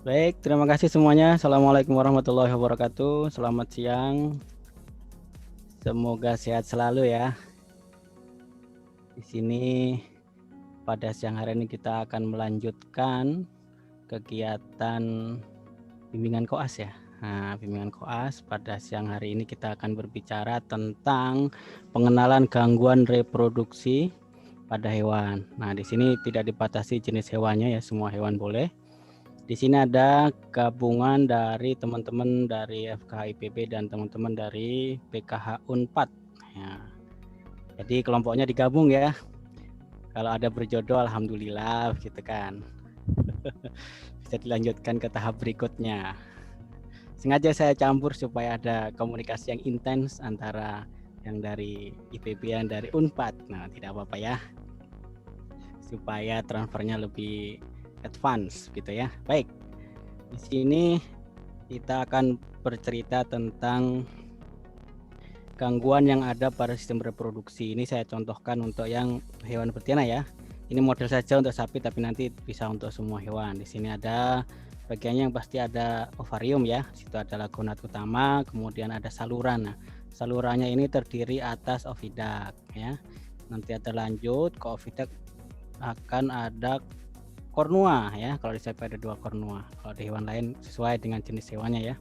Baik, terima kasih semuanya. Assalamualaikum warahmatullahi wabarakatuh. Selamat siang. Semoga sehat selalu ya. Di sini pada siang hari ini kita akan melanjutkan kegiatan bimbingan koas ya. Nah, bimbingan koas pada siang hari ini kita akan berbicara tentang pengenalan gangguan reproduksi pada hewan. Nah, di sini tidak dibatasi jenis hewannya ya, semua hewan boleh. Di sini ada gabungan dari teman-teman dari FKH IPB dan teman-teman dari PKH Unpad. Ya. Jadi kelompoknya digabung ya. Kalau ada berjodoh, alhamdulillah, gitu kan. Bisa dilanjutkan ke tahap berikutnya. Sengaja saya campur supaya ada komunikasi yang intens antara yang dari IPB yang dari Unpad. Nah, tidak apa-apa ya. Supaya transfernya lebih advance gitu ya. Baik. Di sini kita akan bercerita tentang gangguan yang ada pada sistem reproduksi. Ini saya contohkan untuk yang hewan betina ya. Ini model saja untuk sapi, tapi nanti bisa untuk semua hewan. Di sini ada bagiannya yang pasti ada ovarium ya. Di situ adalah gonad utama, kemudian ada saluran. Nah, salurannya ini terdiri atas oviduct ya. Nanti ada lanjut ke oviduct akan ada kornua ya. Kalau di sapi ada 2 kornua. Kalau di hewan lain sesuai dengan jenis hewannya ya.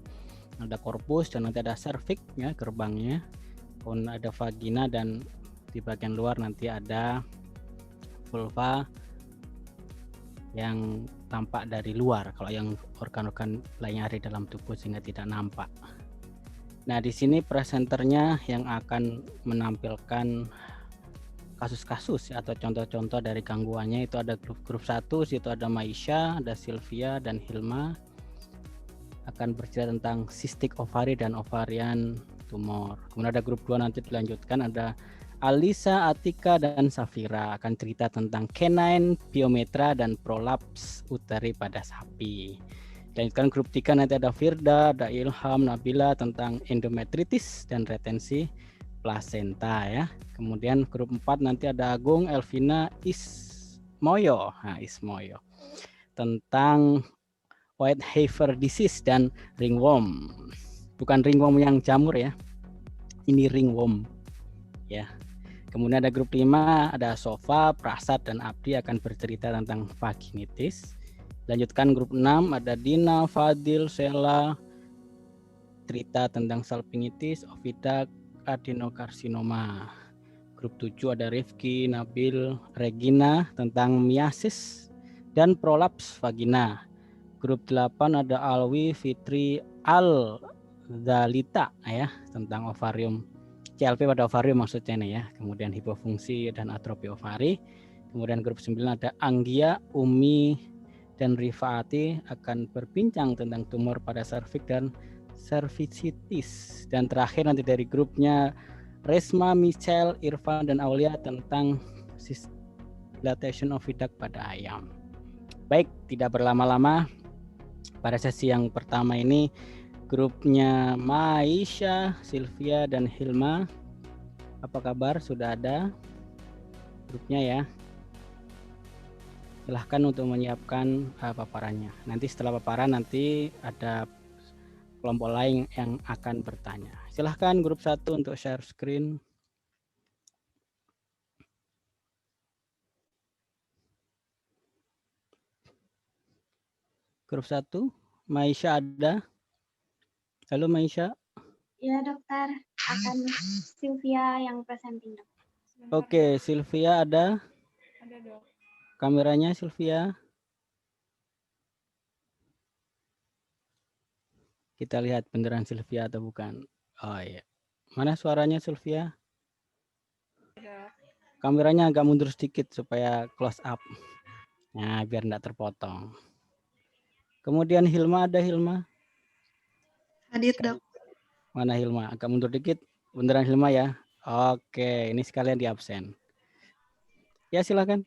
Ada korpus dan nanti ada cervix ya, gerbangnya. Kemudian ada vagina dan di bagian luar nanti ada vulva yang tampak dari luar. Kalau yang organ-organ lainnya ada di dalam tubuh sehingga tidak nampak. Nah, di sini presenternya yang akan menampilkan kasus-kasus atau contoh-contoh dari gangguannya itu ada grup 1, situ ada Maisha, ada Sylvia dan Hilma. Akan bercerita tentang cystic ovary dan ovarian tumor. Kemudian ada grup 2 nanti dilanjutkan ada Alisa, Atika, dan Safira akan cerita tentang canine, biometra, dan prolaps uteri pada sapi. Dilanjutkan grup 3 nanti ada Firda, ada Ilham, Nabila tentang endometritis dan retensi plasenta ya. Kemudian grup 4 nanti ada Agung, Elvina, Ismoyo. Nah, Ismoyo tentang white heifer disease dan ringworm. Bukan ringworm yang jamur ya. Ini ringworm ya. Kemudian ada grup 5, ada Sofa, Prasad, dan Abdi akan bercerita tentang vaginitis. Lanjutkan grup 6, ada Dina, Fadil, Sela, cerita tentang salpingitis, oviduct, adenokarsinoma. Grup 7 ada Rifki, Nabil, Regina tentang miasis dan prolaps vagina. Grup 8 ada Alwi, Fitri, Dalita ya tentang ovarium. CLP pada ovarium maksudnya nih ya. Kemudian hipofungsi dan atrofi ovari. Kemudian grup 9 ada Anggia, Umi, dan Rifaati akan berbincang tentang tumor pada serviks dan cervicitis. Dan terakhir nanti dari grupnya Resma, Michelle, Irfan, dan Aulia tentang dilatation oviduct pada ayam. Baik, tidak berlama-lama. Pada sesi yang pertama ini grupnya Maisha, Sylvia, dan Hilma. Apa kabar? Sudah ada grupnya ya. Silahkan untuk menyiapkan paparannya. Nanti setelah paparan nanti ada kelompok lain yang akan bertanya. Silahkan grup 1 untuk share screen. Grup 1, Maisha ada? Halo Maisha. Ya dokter, akan Sylvia yang presenting dok. Oke, Sylvia ada? Ada dok. Kameranya Sylvia. Kita lihat beneran Sylvia atau bukan. Oh iya. Mana suaranya Sylvia? Kameranya agak mundur sedikit supaya close up. Nah, biar enggak terpotong. Kemudian Hilma ada Hilma? Hadir dok. Mana Hilma? Agak mundur dikit. Beneran Hilma ya? Oke, ini sekalian di absen. Ya silakan.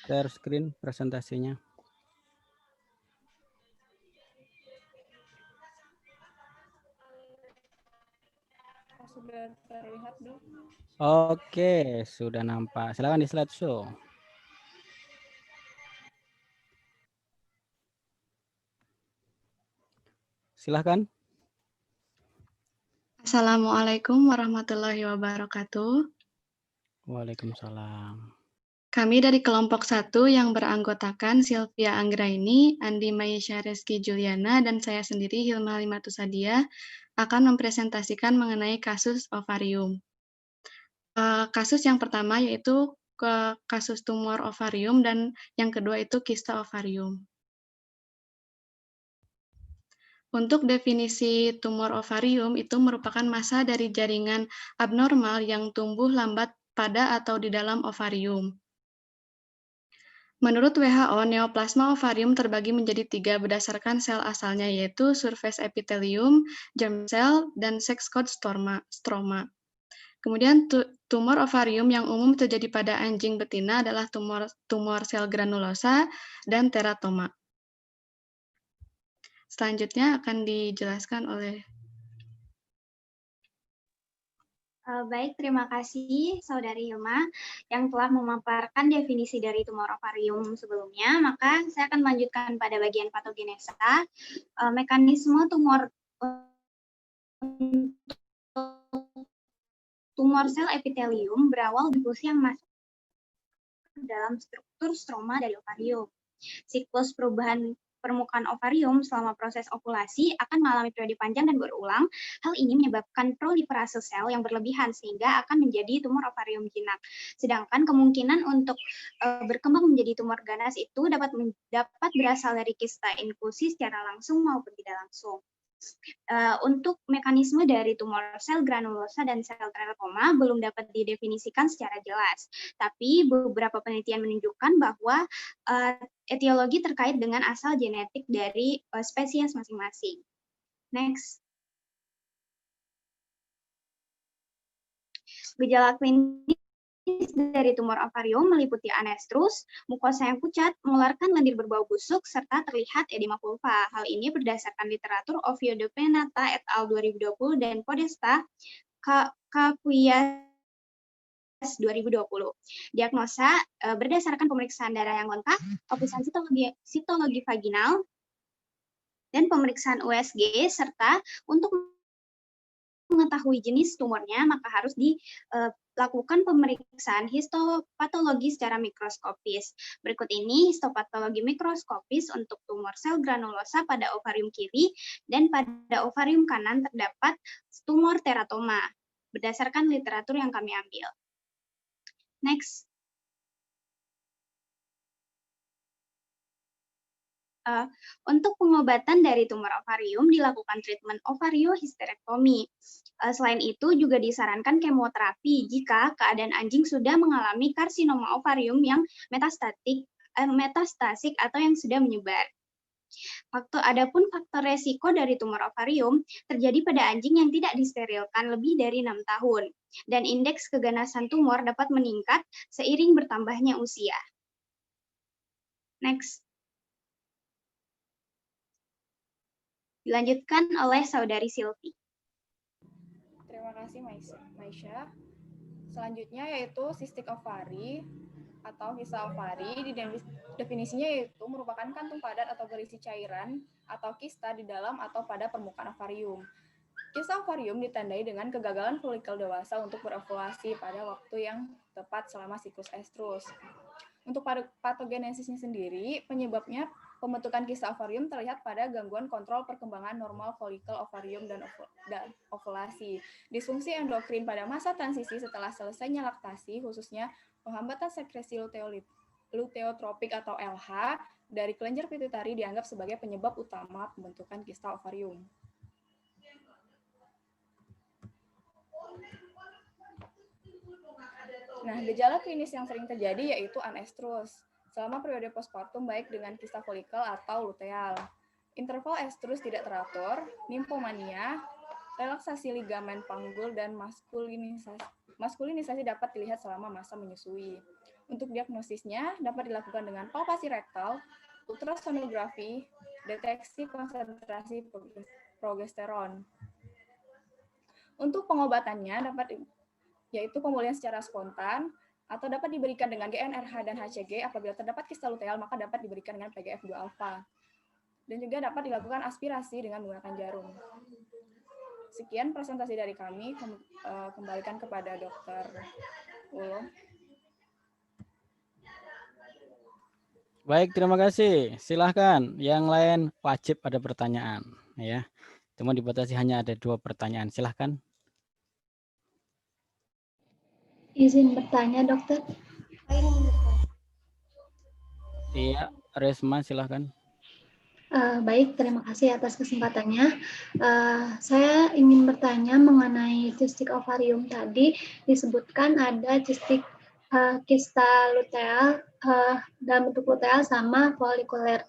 Share screen presentasinya. Sudah terlihat dok. Oke, sudah nampak. Silakan di slideshow. Silahkan. Assalamualaikum warahmatullahi wabarakatuh. Waalaikumsalam. Kami dari kelompok 1 yang beranggotakan Sylvia Anggraini, Andi Maisha Reski Juliana, dan saya sendiri Hilma Halimatu Sadia akan mempresentasikan mengenai kasus ovarium. Kasus yang pertama yaitu kasus tumor ovarium dan yang kedua itu kista ovarium. Untuk definisi tumor ovarium itu merupakan massa dari jaringan abnormal yang tumbuh lambat pada atau di dalam ovarium. Menurut WHO, neoplasma ovarium terbagi menjadi 3 berdasarkan sel asalnya, yaitu surface epithelium, germ cell, dan sex coat stroma. Kemudian tumor ovarium yang umum terjadi pada anjing betina adalah tumor sel granulosa dan teratoma. Selanjutnya akan dijelaskan oleh Baik, terima kasih Saudari Hilma yang telah memaparkan definisi dari tumor ovarium sebelumnya. Maka saya akan melanjutkan pada bagian patogenesa. Mekanisme tumor sel epitelium berawal difusi yang masuk dalam struktur stroma dari ovarium. Siklus perubahan permukaan ovarium selama proses ovulasi akan mengalami periode panjang dan berulang. Hal ini menyebabkan proliferase sel yang berlebihan sehingga akan menjadi tumor ovarium jinak. Sedangkan kemungkinan untuk berkembang menjadi tumor ganas itu dapat berasal dari kista infusi secara langsung maupun tidak langsung. Untuk mekanisme dari tumor sel granulosa dan sel teratoma belum dapat didefinisikan secara jelas, tapi beberapa penelitian menunjukkan bahwa etiologi terkait dengan asal genetik dari spesies masing-masing. Next. Gejala klinis dari tumor ovarium meliputi anestrus, mukosa yang pucat, mengeluarkan lendir berbau busuk, serta terlihat edema vulva. Hal ini berdasarkan literatur Oviedo Penata et al. 2020 dan Podesta Capuias 2020. Diagnosa berdasarkan pemeriksaan darah yang lengkap, pemeriksaan sitologi vaginal, dan pemeriksaan USG, serta untuk mengetahui jenis tumornya, maka harus dilakukan pemeriksaan histopatologi secara mikroskopis. Berikut ini histopatologi mikroskopis untuk tumor sel granulosa pada ovarium kiri dan pada ovarium kanan terdapat tumor teratoma, berdasarkan literatur yang kami ambil. Next. Untuk pengobatan dari tumor ovarium dilakukan treatment ovariohisterektomi. Selain itu juga disarankan kemoterapi jika keadaan anjing sudah mengalami karsinoma ovarium yang metastasik atau yang sudah menyebar. Adapun faktor resiko dari tumor ovarium terjadi pada anjing yang tidak disterilkan lebih dari 6 tahun, dan indeks keganasan tumor dapat meningkat seiring bertambahnya usia. Next. Dilanjutkan oleh Saudari Silvi. Terima kasih Maisha. Selanjutnya yaitu cystic ovary atau kista ovari. Definisinya yaitu merupakan kantung padat atau berisi cairan atau kista di dalam atau pada permukaan ovarium. Kista ovarium ditandai dengan kegagalan folikel dewasa untuk berovulasi pada waktu yang tepat selama siklus estrus. Untuk patogenesisnya sendiri, penyebabnya pembentukan kista ovarium terlihat pada gangguan kontrol perkembangan normal folikel ovarium dan ovulasi, disfungsi endokrin pada masa transisi setelah selesainya laktasi, khususnya penghambatan sekresi luteotropik atau LH dari kelenjar pituitari dianggap sebagai penyebab utama pembentukan kista ovarium. Nah, gejala klinis yang sering terjadi yaitu anestrus selama periode postpartum baik dengan kista folikel atau luteal. Interval estrus tidak teratur, nymphomania, relaksasi ligamen panggul, dan maskulinisasi dapat dilihat selama masa menyusui. Untuk diagnosisnya dapat dilakukan dengan palpasi rektal, ultrasonografi, deteksi konsentrasi progesteron. Untuk pengobatannya yaitu pemulihan secara spontan atau dapat diberikan dengan GnRH dan HCG. Apabila terdapat kista luteal, maka dapat diberikan dengan PGF2 alfa. dan juga dapat dilakukan aspirasi dengan menggunakan jarum. Sekian presentasi dari kami, kembalikan kepada Dr. Ulo. Baik, terima kasih. Silahkan, yang lain wajib ada pertanyaan, ya. Cuma dibatasi hanya ada 2 pertanyaan. Silahkan. Izin bertanya, dokter. Iya, Resma, silahkan. Baik, terima kasih atas kesempatannya. Saya ingin bertanya mengenai cistik ovarium tadi. Disebutkan ada cistik kista luteal dalam bentuk luteal sama folikuler.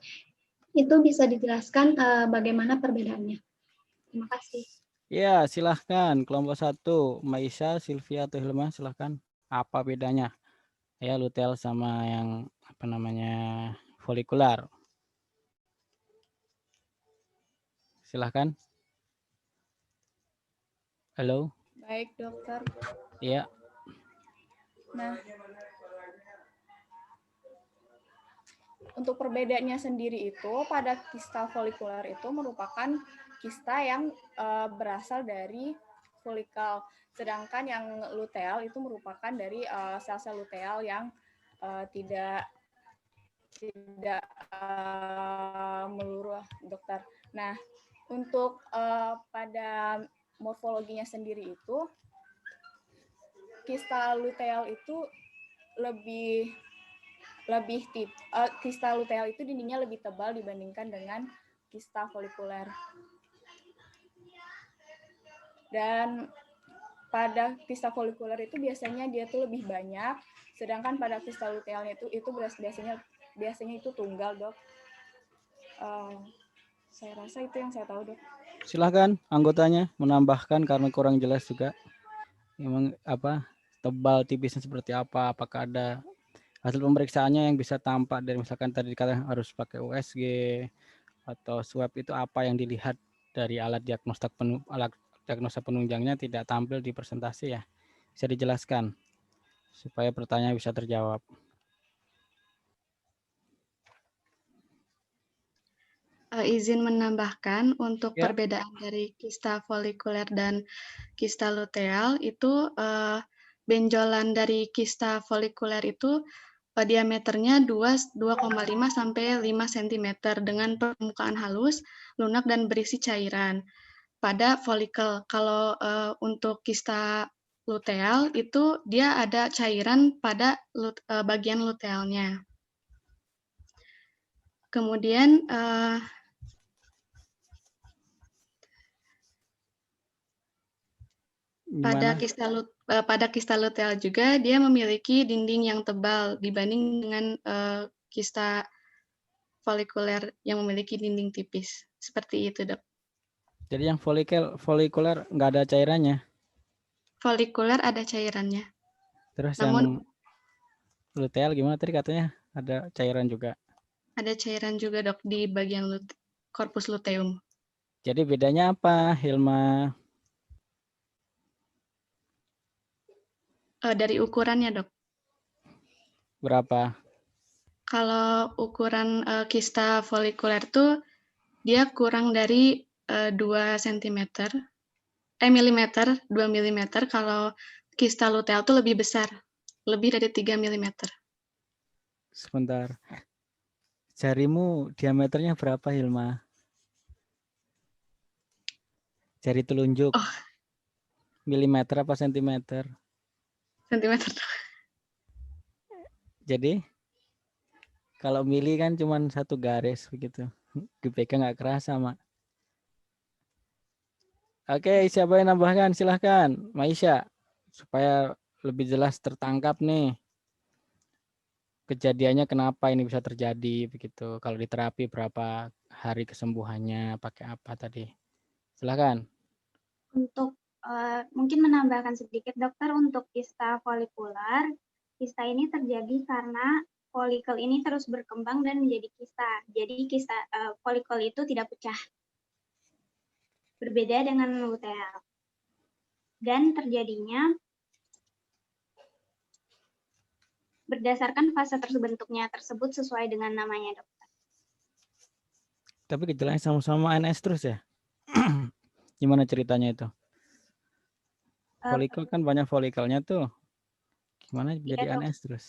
Itu bisa dijelaskan bagaimana perbedaannya? Terima kasih. Ya, silahkan. Kelompok 1, Maisa, Sylvia, atau Hilma, silahkan. Apa bedanya? Ya, luteal sama yang apa namanya folikular. Silahkan. Halo. Baik, dokter. Iya. Nah, untuk perbedaannya sendiri itu pada kista folikuler itu merupakan kista yang berasal dari folikel, sedangkan yang luteal itu merupakan dari sel-sel luteal yang tidak meluruh, dokter. Nah, untuk pada morfologinya sendiri itu kista luteal itu kista luteal itu dindingnya lebih tebal dibandingkan dengan kista folikuler. Dan pada kista folikuler itu biasanya dia tuh lebih banyak, sedangkan pada kista lutealnya itu biasanya itu tunggal, dok. Saya rasa itu yang saya tahu, dok. Silahkan anggotanya menambahkan karena kurang jelas juga. Memang apa tebal tipisnya seperti apa? Apakah ada hasil pemeriksaannya yang bisa tampak dari misalkan tadi dikatakan harus pakai USG atau swab, itu apa yang dilihat dari alat diagnosa penunjangnya tidak tampil di presentasi ya? Bisa dijelaskan supaya pertanyaan bisa terjawab. Izin menambahkan untuk Ya. perbedaan dari kista folikuler dan kista luteal itu benjolan dari kista folikuler itu diameternya 2,5 sampai 5 cm dengan permukaan halus, lunak dan berisi cairan. Pada folikel, kalau untuk kista luteal itu dia ada cairan pada bagian lutealnya. Kemudian pada kista luteal juga dia memiliki dinding yang tebal dibanding dengan kista folikuler yang memiliki dinding tipis. Seperti itu, dok. Jadi yang folikuler nggak ada cairannya? Folikuler ada cairannya. Terus Namun, yang luteal gimana tadi katanya ada cairan juga? Ada cairan juga, dok, di bagian korpus luteum. Jadi bedanya apa, Hilma? Dari ukurannya, dok. Berapa? Kalau ukuran kista folikuler tuh dia kurang dari 2 cm, milimeter, 2 mm. Kalau kista luteal tuh lebih besar, lebih dari 3 mm. Sebentar. Jarimu diameternya berapa, Hilma? Jari telunjuk. Oh. Milimeter apa sentimeter? Sentimeter. Jadi kalau mili kan cuma 1 garis begitu. Dipegang nggak kerasa, Mak. Oke, siapa yang nambahkan? Silahkan, Maisha. Supaya lebih jelas tertangkap nih. Kejadiannya kenapa ini bisa terjadi begitu. Kalau di terapi berapa hari kesembuhannya, pakai apa tadi? Silahkan. Untuk mungkin menambahkan sedikit, dokter, untuk kista folikular, kista ini terjadi karena folikel ini terus berkembang dan menjadi kista. Jadi kista folikel itu tidak pecah. Berbeda dengan luteal. Dan terjadinya berdasarkan fase terbentuknya tersebut sesuai dengan namanya, dokter. Tapi gejalanya sama-sama NS terus ya? Gimana ceritanya itu? Folikel kan banyak folikelnya tuh. Gimana jadi Dok. NS terus?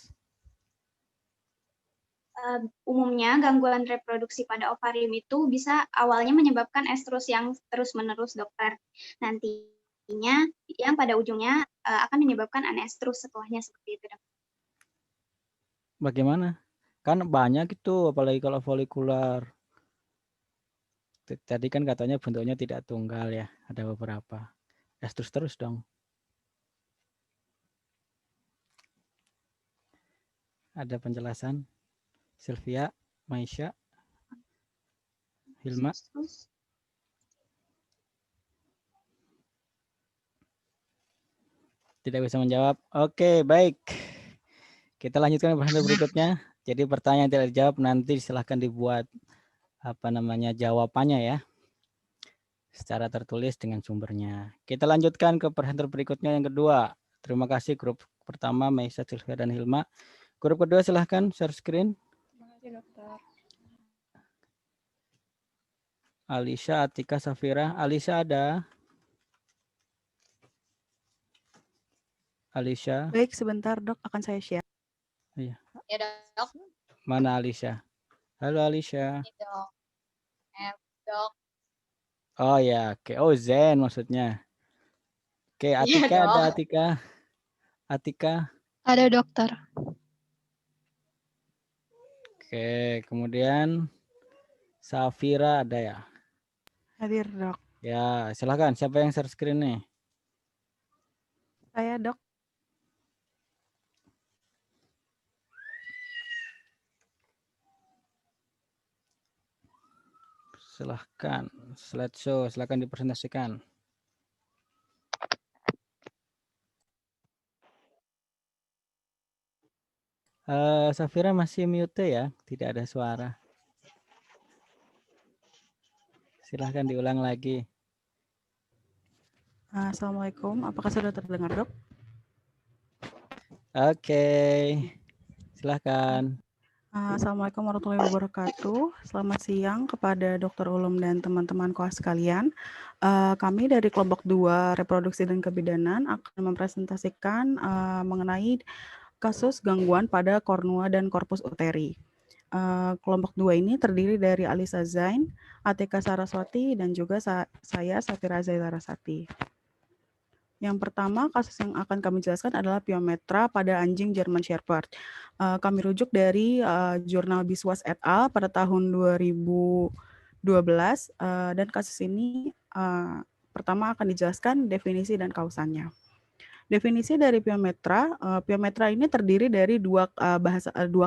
Umumnya gangguan reproduksi pada ovarium itu bisa awalnya menyebabkan estrus yang terus-menerus, dokter. Nantinya yang pada ujungnya akan menyebabkan anestrus setelahnya seperti itu, dok. Bagaimana? Kan banyak itu, apalagi kalau folikular. Tadi kan katanya bentuknya tidak tunggal ya, ada beberapa. Estrus terus dong. Ada penjelasan? Sylvia, Maisha, Hilma. Terus, Tidak bisa menjawab. Oke, baik. Kita lanjutkan ke pertanyaan berikutnya. Jadi pertanyaan tidak dijawab nanti silahkan dibuat jawabannya ya. Secara tertulis dengan sumbernya. Kita lanjutkan ke pertanyaan berikutnya yang kedua. Terima kasih grup pertama Maisha, Sylvia, dan Hilma. Grup kedua silahkan share screen. Terima kasih, dokter. Alisha, Atika, Safira. Alisha ada? Alisha. Baik, sebentar dok, akan saya share. Iya. Ya dok. Mana Alisha? Halo Alisha. Ini dok. Dok. Oh ya, oke. Oh Zen maksudnya. Oke, Atika Iya, ada dok. Atika. Atika. Ada dokter. Oke, kemudian Safira ada ya? Hadir dok. Ya, silakan. Siapa yang share screen nih? Saya dok. Silahkan. Slideshow, silahkan dipresentasikan. Safira masih mute ya, tidak ada suara. Silahkan diulang lagi. Assalamualaikum, apakah sudah terdengar dok? Oke, silahkan. Assalamualaikum warahmatullahi wabarakatuh. Selamat siang kepada Dr. Ulum dan teman-teman koas sekalian. Kami dari kelompok 2 reproduksi dan kebidanan akan mempresentasikan mengenai kasus gangguan pada kornua dan korpus uteri. Kelompok 2 ini terdiri dari Alisa Zain, Atika Saraswati, dan juga saya Safira Zailarasati. Yang pertama, kasus yang akan kami jelaskan adalah piometra pada anjing German Shepherd. Kami rujuk dari jurnal Biswas et al. Pada tahun 2012, dan kasus ini pertama akan dijelaskan definisi dan kausannya. Definisi dari piometra, piometra ini terdiri dari dua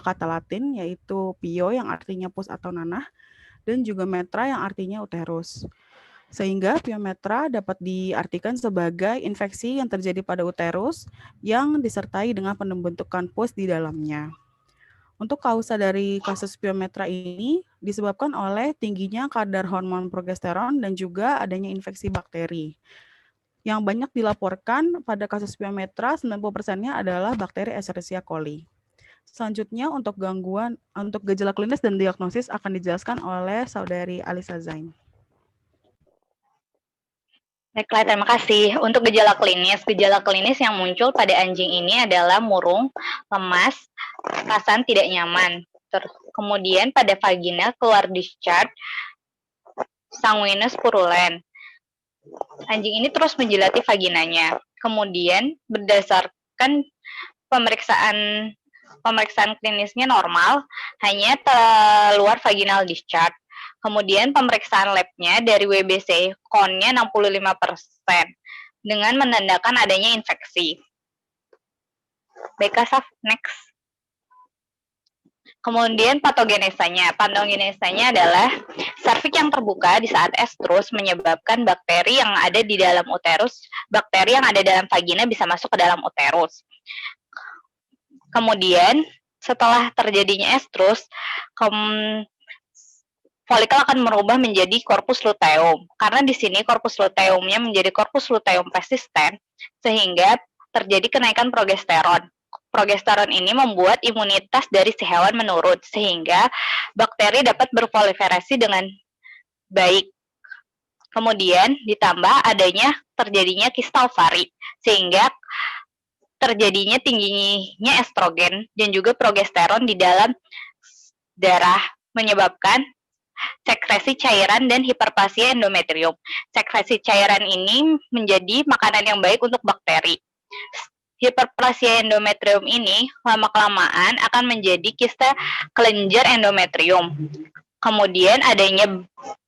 kata Latin, yaitu pio yang artinya pus atau nanah, dan juga metra yang artinya uterus. Sehingga piometra dapat diartikan sebagai infeksi yang terjadi pada uterus yang disertai dengan pembentukan pus di dalamnya. Untuk kausa dari kasus piometra ini disebabkan oleh tingginya kadar hormon progesteron dan juga adanya infeksi bakteri. Yang banyak dilaporkan pada kasus piometra 90%-nya adalah bakteri Escherichia coli. Selanjutnya untuk gejala klinis dan diagnosis akan dijelaskan oleh saudari Alisa Zain. Baiklah, terima kasih. Untuk gejala klinis yang muncul pada anjing ini adalah murung, lemas, perasaan tidak nyaman. Kemudian pada vagina keluar discharge sanguinus purulent. Anjing ini terus menjilati vaginanya. Kemudian berdasarkan pemeriksaan klinisnya normal, hanya keluar vaginal discharge. Kemudian pemeriksaan labnya dari WBC count-nya 65% dengan menandakan adanya infeksi. Baik, Saf, next. Kemudian patogenesanya adalah serviks yang terbuka di saat estrus menyebabkan bakteri yang ada di dalam uterus, bakteri yang ada dalam vagina bisa masuk ke dalam uterus. Kemudian setelah terjadinya estrus, folikel akan berubah menjadi corpus luteum. Karena di sini corpus luteumnya menjadi corpus luteum persisten, sehingga terjadi kenaikan progesteron. Progesteron ini membuat imunitas dari si hewan menurun, sehingga bakteri dapat berproliferasi dengan baik. Kemudian ditambah adanya terjadinya kista ovari, sehingga terjadinya tingginya estrogen dan juga progesteron di dalam darah, menyebabkan sekresi cairan dan hiperplasia endometrium. Sekresi cairan ini menjadi makanan yang baik untuk bakteri. Hiperplasia endometrium ini lama-kelamaan akan menjadi kista kelenjar endometrium. Kemudian adanya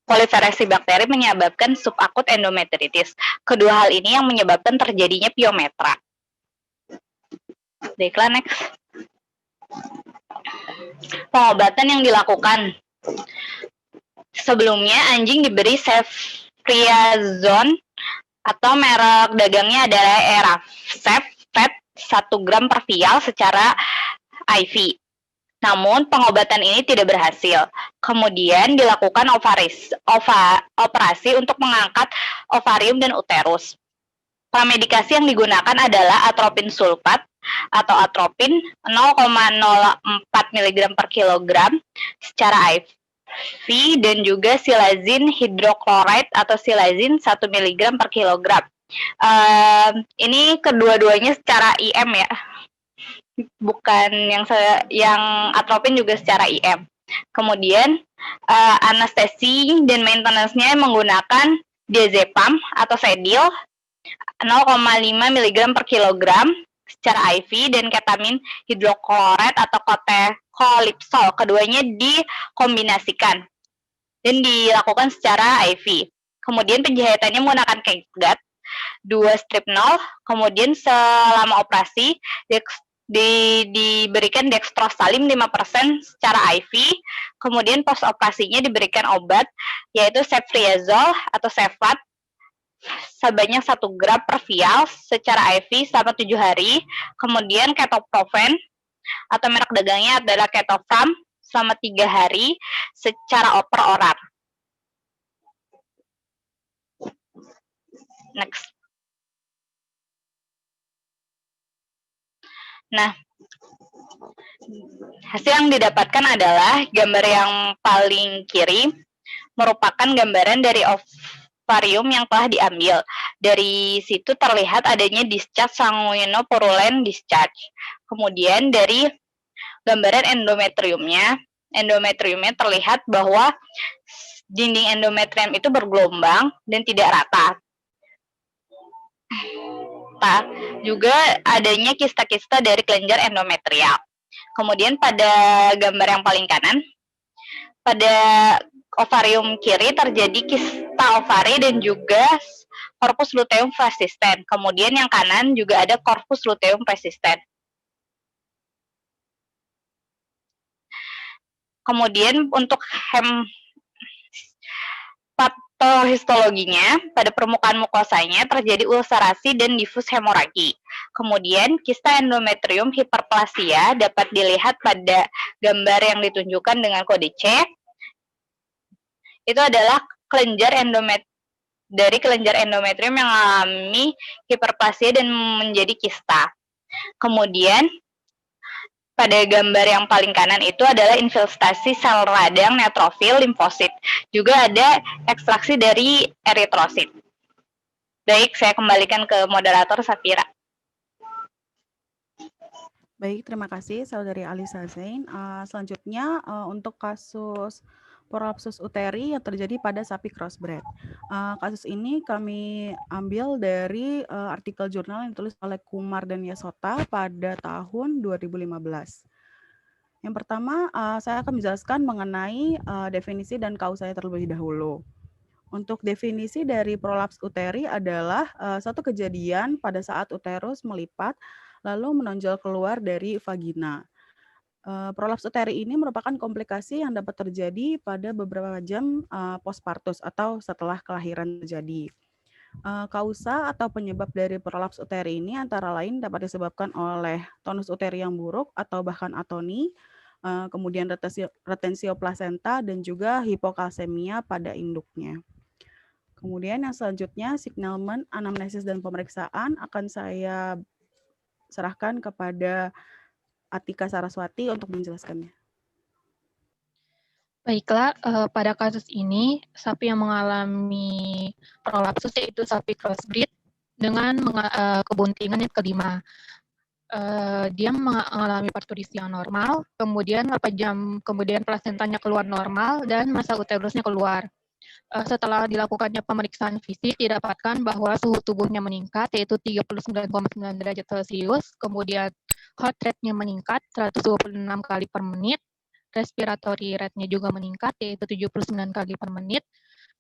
proliferasi bakteri menyebabkan subakut endometritis. Kedua hal ini yang menyebabkan terjadinya piometra. Baiklah, next. Pengobatan yang dilakukan. Sebelumnya anjing diberi ceftriaxone atau merek dagangnya adalah Erafep 1 gram per vial secara IV. Namun pengobatan ini tidak berhasil. Kemudian dilakukan operasi untuk mengangkat ovarium dan uterus. Medikasi yang digunakan adalah atropin sulfat atau atropin 0,04 mg per kilogram secara IV dan juga silazin hidrochloride atau silazin 1 mg per kilogram. Ini kedua-duanya secara IM ya. Bukan yang atropin juga secara IM. Kemudian anestesi dan maintenance-nya menggunakan diazepam atau sedil 0,5 mg per kilogram secara IV dan ketamin hidroklorid atau kolipsol. Keduanya dikombinasikan dan dilakukan secara IV. Kemudian penjahitannya menggunakan catgut 2 strip 0. Kemudian selama operasi diberikan dextrosalim 5% secara IV, kemudian post operasinya diberikan obat yaitu ceftriaxone atau Cefat sebanyak 1 gram per vial secara IV selama 7 hari, kemudian ketoprofen atau merek dagangnya adalah Ketofram selama 3 hari secara per oral. Next. Nah, hasil yang didapatkan adalah gambar yang paling kiri merupakan gambaran dari ovarium yang telah diambil. Dari situ terlihat adanya discharge sanguinopurulen discharge. Kemudian dari gambaran endometriumnya terlihat bahwa dinding endometrium itu bergelombang dan tidak rata. Juga adanya kista-kista dari kelenjar endometrial. Kemudian pada gambar yang paling kanan, pada ovarium kiri terjadi kista ovari dan juga corpus luteum persistent. Kemudian yang kanan juga ada corpus luteum persistent. Kemudian untuk histologinya, pada permukaan mukosanya terjadi ulcerasi dan difus hemoragi. Kemudian kista endometrium hiperplasia dapat dilihat pada gambar yang ditunjukkan dengan kode C. Itu adalah kelenjar endometrium yang mengalami hiperplasia dan menjadi kista. Kemudian pada gambar yang paling kanan itu adalah infiltrasi sel radang neutrofil limfosit. Juga ada ekstraksi dari eritrosit. Baik, saya kembalikan ke moderator Safira. Baik, terima kasih Saudari Alisa Zain. Selanjutnya untuk kasus prolapsus uteri yang terjadi pada sapi crossbred. Kasus ini kami ambil dari artikel jurnal yang ditulis oleh Kumar dan Yasota pada tahun 2015. Yang pertama, saya akan menjelaskan mengenai definisi dan kausanya terlebih dahulu. Untuk definisi dari prolaps uteri adalah satu kejadian pada saat uterus melipat lalu menonjol keluar dari vagina. Prolaps uteri ini merupakan komplikasi yang dapat terjadi pada beberapa jam postpartus atau setelah kelahiran terjadi. Kausa atau penyebab dari prolaps uteri ini antara lain dapat disebabkan oleh tonus uteri yang buruk atau bahkan atoni, kemudian retensio plasenta dan juga hipokalsemia pada induknya. Kemudian yang selanjutnya signalment, anamnesis dan pemeriksaan akan saya serahkan kepada Atika Saraswati untuk menjelaskannya. Baiklah, pada kasus ini sapi yang mengalami prolapsus yaitu sapi crossbreed dengan kebuntingan yang kelima. Dia mengalami parturisi yang normal, kemudian 8 jam kemudian plasentanya keluar normal dan massa uterusnya keluar. Setelah dilakukannya pemeriksaan fisik didapatkan bahwa suhu tubuhnya meningkat yaitu 39,9 derajat Celcius, kemudian heart rate-nya meningkat 126 kali per menit, respiratory rate-nya juga meningkat yaitu 79 kali per menit,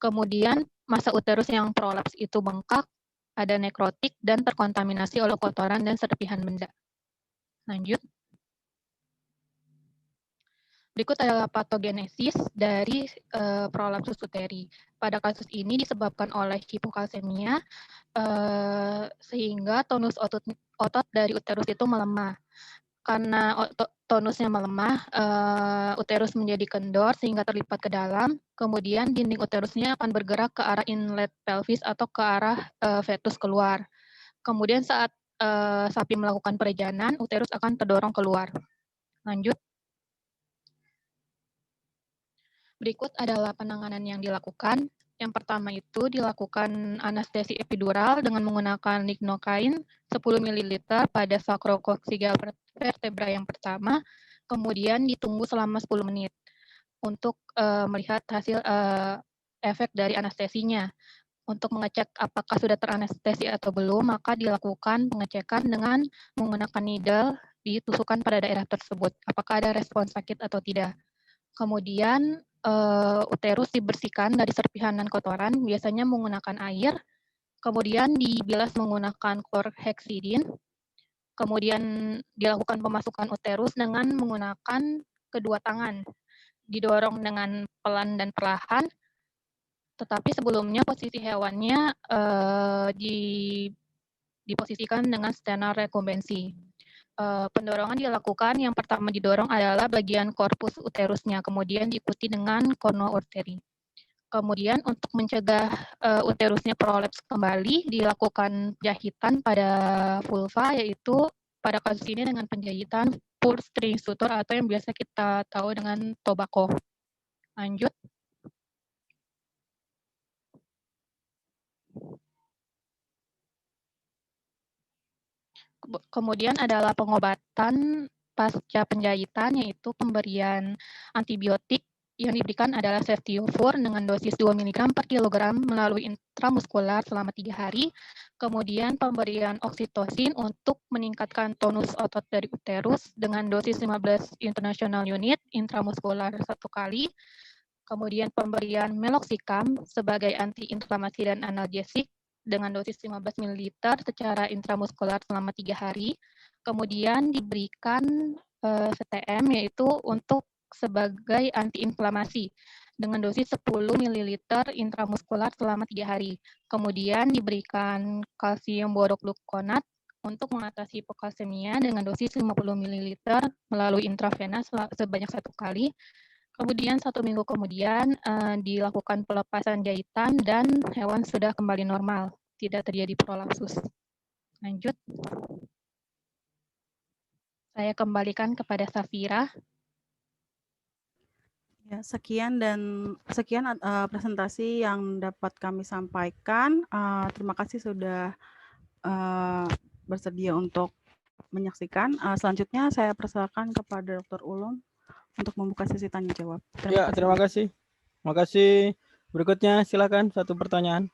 kemudian massa uterus yang prolaps itu bengkak, ada nekrotik dan terkontaminasi oleh kotoran dan serpihan benda. Lanjut. Berikut adalah patogenesis dari prolapsus uteri. Pada kasus ini disebabkan oleh hipokalsemia sehingga tonus otot dari uterus itu melemah. Karena tonusnya melemah, uterus menjadi kendor sehingga terlipat ke dalam, kemudian dinding uterusnya akan bergerak ke arah inlet pelvis atau ke arah fetus keluar. Kemudian saat sapi melakukan perejanan, uterus akan terdorong keluar. Lanjut. Berikut adalah penanganan yang dilakukan. Yang pertama itu dilakukan anestesi epidural dengan menggunakan lignocaine 10 ml pada sacrococcygeal vertebra yang pertama, kemudian ditunggu selama 10 menit untuk melihat hasil efek dari anestesinya. Untuk mengecek apakah sudah teranestesi atau belum, maka dilakukan pengecekan dengan menggunakan needle ditusukkan pada daerah tersebut, apakah ada respon sakit atau tidak. Kemudian uterus dibersihkan dari serpihan dan kotoran, biasanya menggunakan air, kemudian dibilas menggunakan chlorhexidin, kemudian dilakukan pemasukan uterus dengan menggunakan kedua tangan, didorong dengan pelan dan perlahan, tetapi sebelumnya posisi hewannya diposisikan dengan stena rekombensi. Pendorongan dilakukan, yang pertama didorong adalah bagian korpus uterusnya, kemudian diikuti dengan cornu urteri. Kemudian untuk mencegah uterusnya prolaps kembali, dilakukan jahitan pada vulva, yaitu pada kasus ini dengan penjahitan pulse string suture atau yang biasa kita tahu dengan tobacco. Lanjut. Kemudian adalah pengobatan pasca penjahitan, yaitu pemberian antibiotik yang diberikan adalah ceftiofur dengan dosis 2 mg per kilogram melalui intramuskular selama 3 hari. Kemudian pemberian oksitosin untuk meningkatkan tonus otot dari uterus dengan dosis 15 international unit intramuskular 1 kali. Kemudian pemberian meloxicam sebagai antiinflamasi dan analgesik dengan dosis 15 ml secara intramuskular selama 3 hari. Kemudian diberikan VTM yaitu untuk sebagai antiinflamasi dengan dosis 10 ml intramuskular selama 3 hari. Kemudian diberikan kalsium borogluconat untuk mengatasi hipokalsemia dengan dosis 50 ml melalui intravena sebanyak 1 kali. Kemudian 1 minggu kemudian dilakukan pelepasan jahitan dan hewan sudah kembali normal, tidak terjadi prolapsus. Lanjut. Saya kembalikan kepada Safira. Ya, sekian presentasi yang dapat kami sampaikan. Terima kasih sudah bersedia untuk menyaksikan. Selanjutnya saya persilakan kepada Dr. Ulum untuk membuka sesi tanya jawab. Terima kasih. Terima kasih. Berikutnya silakan satu pertanyaan.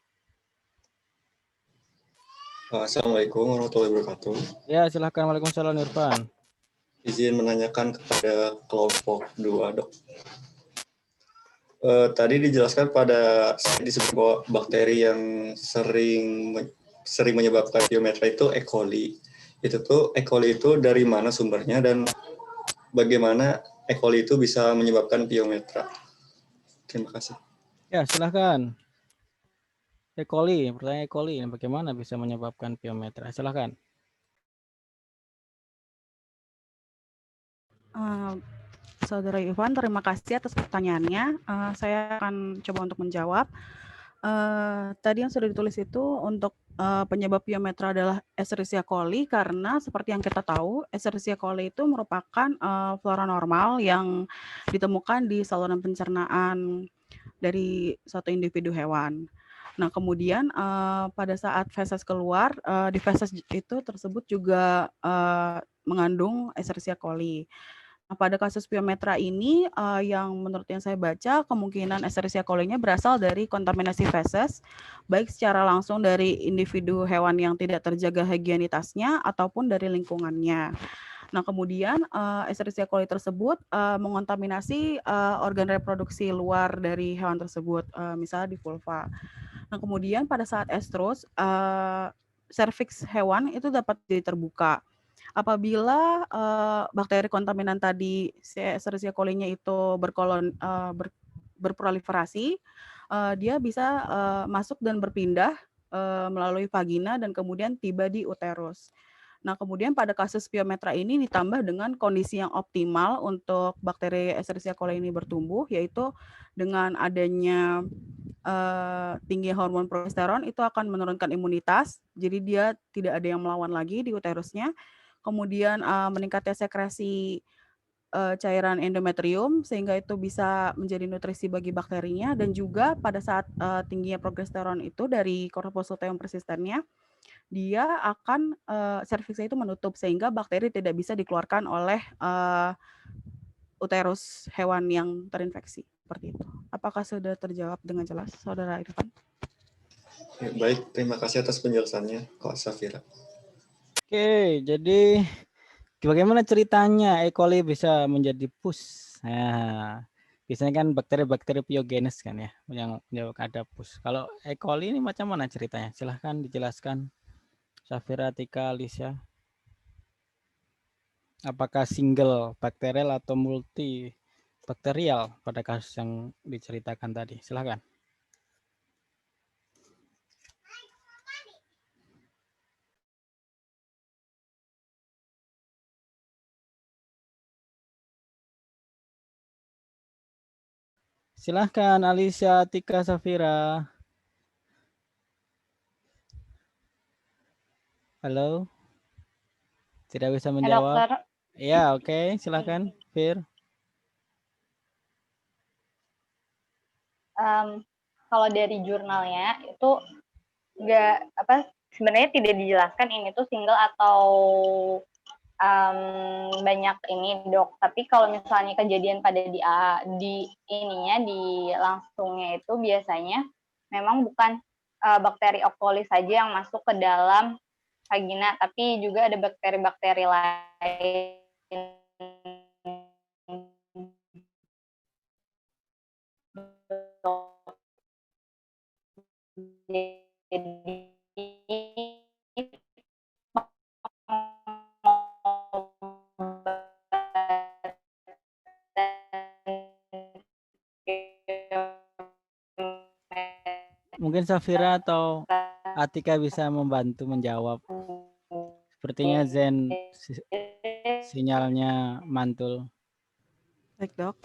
Assalamualaikum warahmatullahi wabarakatuh. Ya, silakan. Waalaikumsalam, Irfan. Izin menanyakan kepada kelompok 2, Dok. Tadi dijelaskan pada disebut bahwa bakteri yang sering menyebabkan piometra itu E. coli. E. coli itu dari mana sumbernya dan bagaimana E. coli itu bisa menyebabkan piometra? Terima kasih. Ya, silakan. E. coli, pertanyaan E. coli, bagaimana bisa menyebabkan piometra? Silakan. Saudara Ivan, terima kasih atas pertanyaannya. Saya akan coba untuk menjawab. Tadi yang sudah ditulis itu untuk penyebab pyometra adalah Escherichia coli karena seperti yang kita tahu, Escherichia coli itu merupakan flora normal yang ditemukan di saluran pencernaan dari suatu individu hewan. Nah, kemudian pada saat feses keluar, di feses itu tersebut juga mengandung Escherichia coli. Nah, pada kasus pyometra ini yang menurut yang saya baca kemungkinan Escherichia coli-nya berasal dari kontaminasi feses, baik secara langsung dari individu hewan yang tidak terjaga higienitasnya ataupun dari lingkungannya. Nah, kemudian Escherichia coli tersebut mengontaminasi organ reproduksi luar dari hewan tersebut, misalnya di vulva. Nah, kemudian pada saat estrus, serviks hewan itu dapat jadi terbuka. Apabila bakteri kontaminan tadi, si Escherichia coli-nya itu berproliferasi, dia bisa masuk dan berpindah melalui vagina dan kemudian tiba di uterus. Nah, kemudian pada kasus pyometra ini ditambah dengan kondisi yang optimal untuk bakteri Escherichia coli ini bertumbuh, yaitu dengan adanya tinggi hormon progesteron itu akan menurunkan imunitas, jadi dia tidak ada yang melawan lagi di uterusnya. Kemudian meningkatnya sekresi cairan endometrium sehingga itu bisa menjadi nutrisi bagi bakterinya, dan juga pada saat tingginya progesteron itu dari Corpus luteum persistennya, dia akan serviksnya itu menutup sehingga bakteri tidak bisa dikeluarkan oleh uterus hewan yang terinfeksi. Seperti itu. Apakah sudah terjawab dengan jelas, Saudara Irfan? Ya, baik, terima kasih atas penjelasannya, Kak Safira. Oke, jadi bagaimana ceritanya E. coli bisa menjadi pus? Nah, biasanya kan bakteri-bakteri pyogenes kan ya, yang ada pus. Kalau E. coli ini macam mana ceritanya? Silahkan dijelaskan, Safira, Tika, Alicia. Apakah single bakterial atau multi bakterial pada kasus yang diceritakan tadi? Silahkan. Silahkan Alicia, Tika, Safira. Halo. Tidak bisa menjawab. Dokter. Ya, oke. Silahkan, Fir. Kalau dari jurnalnya itu sebenarnya tidak dijelaskan ini tuh single atau banyak ini, Dok. Tapi kalau misalnya kejadian pada di langsungnya itu biasanya memang bukan bakteri E. coli saja yang masuk ke dalam vagina, tapi juga ada bakteri-bakteri lain. Jadi mungkin Safira atau Atika bisa membantu menjawab. Sepertinya Zen sinyalnya mantul. Baik, Dok.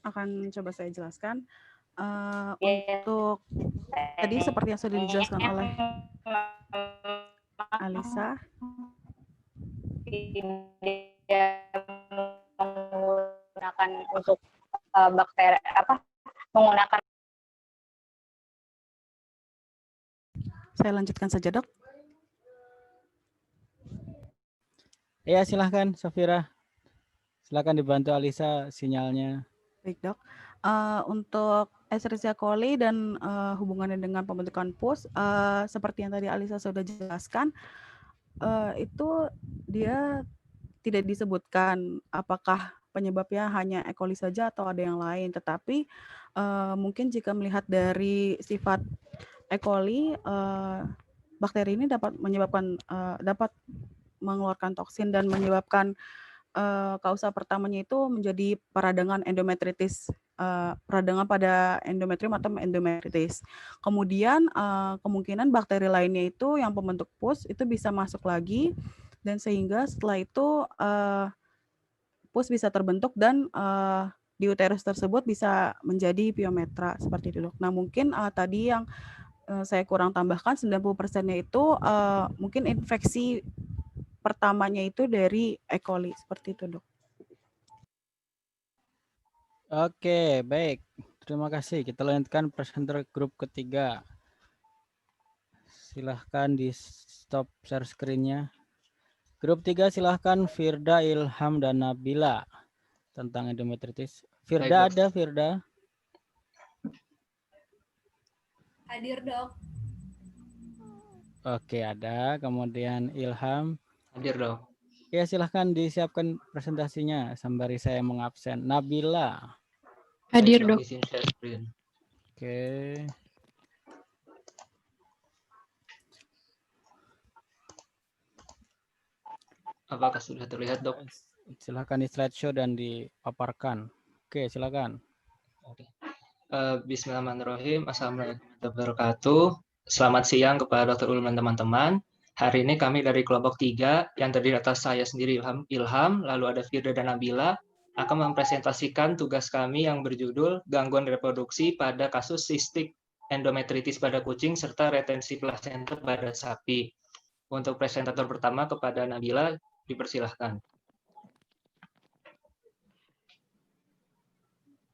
Akan coba saya jelaskan. Untuk tadi seperti yang sudah dijelaskan oleh Alisa, menggunakan untuk bakteri menggunakan. Saya lanjutkan saja, Dok. Ya, silahkan Safira. Silahkan dibantu Alisa sinyalnya. Baik, Dok. Untuk Escherichia coli dan hubungannya dengan pembentukan pus, seperti yang tadi Alisa sudah jelaskan, itu dia tidak disebutkan apakah penyebabnya hanya E. coli saja atau ada yang lain. Tetapi mungkin jika melihat dari sifat E. coli, bakteri ini dapat mengeluarkan toksin dan menyebabkan kausa pertamanya itu menjadi peradangan endometritis, peradangan pada endometrium atau endometritis. Kemudian kemungkinan bakteri lainnya itu yang pembentuk pus itu bisa masuk lagi, dan sehingga setelah itu pus bisa terbentuk dan di uterus tersebut bisa menjadi pyometra seperti itu, Dok. Nah, mungkin tadi yang saya kurang tambahkan 90%-nya itu mungkin infeksi pertamanya itu dari E. coli seperti itu, Dok. Oke, baik. Terima kasih. Kita lanjutkan presenter grup ketiga. Silahkan di stop share screen-nya. Grup 3 silahkan Firda, Ilham, dan Nabila tentang endometritis. Firda Baik, ada, Firda? Hadir, Dok. Oke, ada. Kemudian Ilham. Hadir, Dok. Ya, silahkan disiapkan presentasinya sembari saya mengabsen. Nabila. Hadir, Baik, Dok. Izin share screen. Oke. Apakah sudah terlihat, Dok? Silahkan di slideshow dan dipaparkan. Oke, silakan. Oke. Bismillahirrahmanirrahim. Assalamualaikum warahmatullahi wabarakatuh. Selamat siang kepada Dr. Ulum dan teman-teman. Hari ini kami dari kelompok 3 yang terdiri atas saya sendiri Ilham, lalu ada Firda dan Nabila, akan mempresentasikan tugas kami yang berjudul gangguan reproduksi pada kasus sistik endometritis pada kucing serta retensi plasenta pada sapi. Untuk presentator pertama kepada Nabila, dipersilahkan.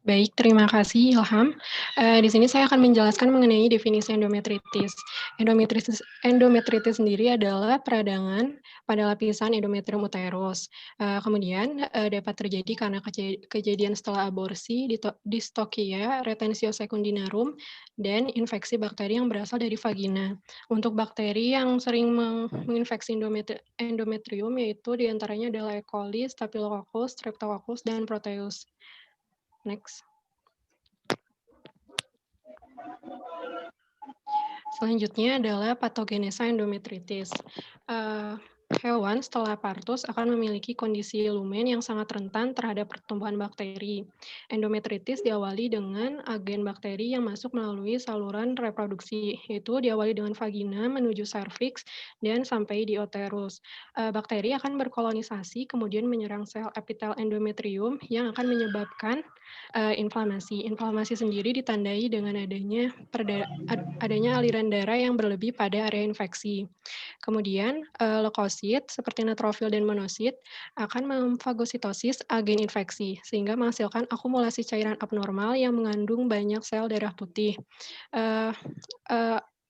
Baik, terima kasih Ilham. Di sini saya akan menjelaskan mengenai definisi endometritis. Endometritis sendiri adalah peradangan pada lapisan endometrium uterus. Kemudian dapat terjadi karena kejadian setelah aborsi, distokia, retensio secundinarum, dan infeksi bakteri yang berasal dari vagina. Untuk bakteri yang sering menginfeksi endometrium yaitu diantaranya adalah E. coli, Staphylococcus, Streptococcus, dan Proteus. Next. Selanjutnya adalah patogenesa endometritis. Hewan setelah partus akan memiliki kondisi lumen yang sangat rentan terhadap pertumbuhan bakteri. Endometritis diawali dengan agen bakteri yang masuk melalui saluran reproduksi, yaitu diawali dengan vagina menuju serviks dan sampai di uterus. Bakteri akan berkolonisasi kemudian menyerang sel epitel endometrium yang akan menyebabkan inflamasi. Inflamasi sendiri ditandai dengan adanya aliran darah yang berlebih pada area infeksi. Kemudian, leukosit seperti neutrofil dan monosit akan memfagositosis agen infeksi, sehingga menghasilkan akumulasi cairan abnormal yang mengandung banyak sel darah putih.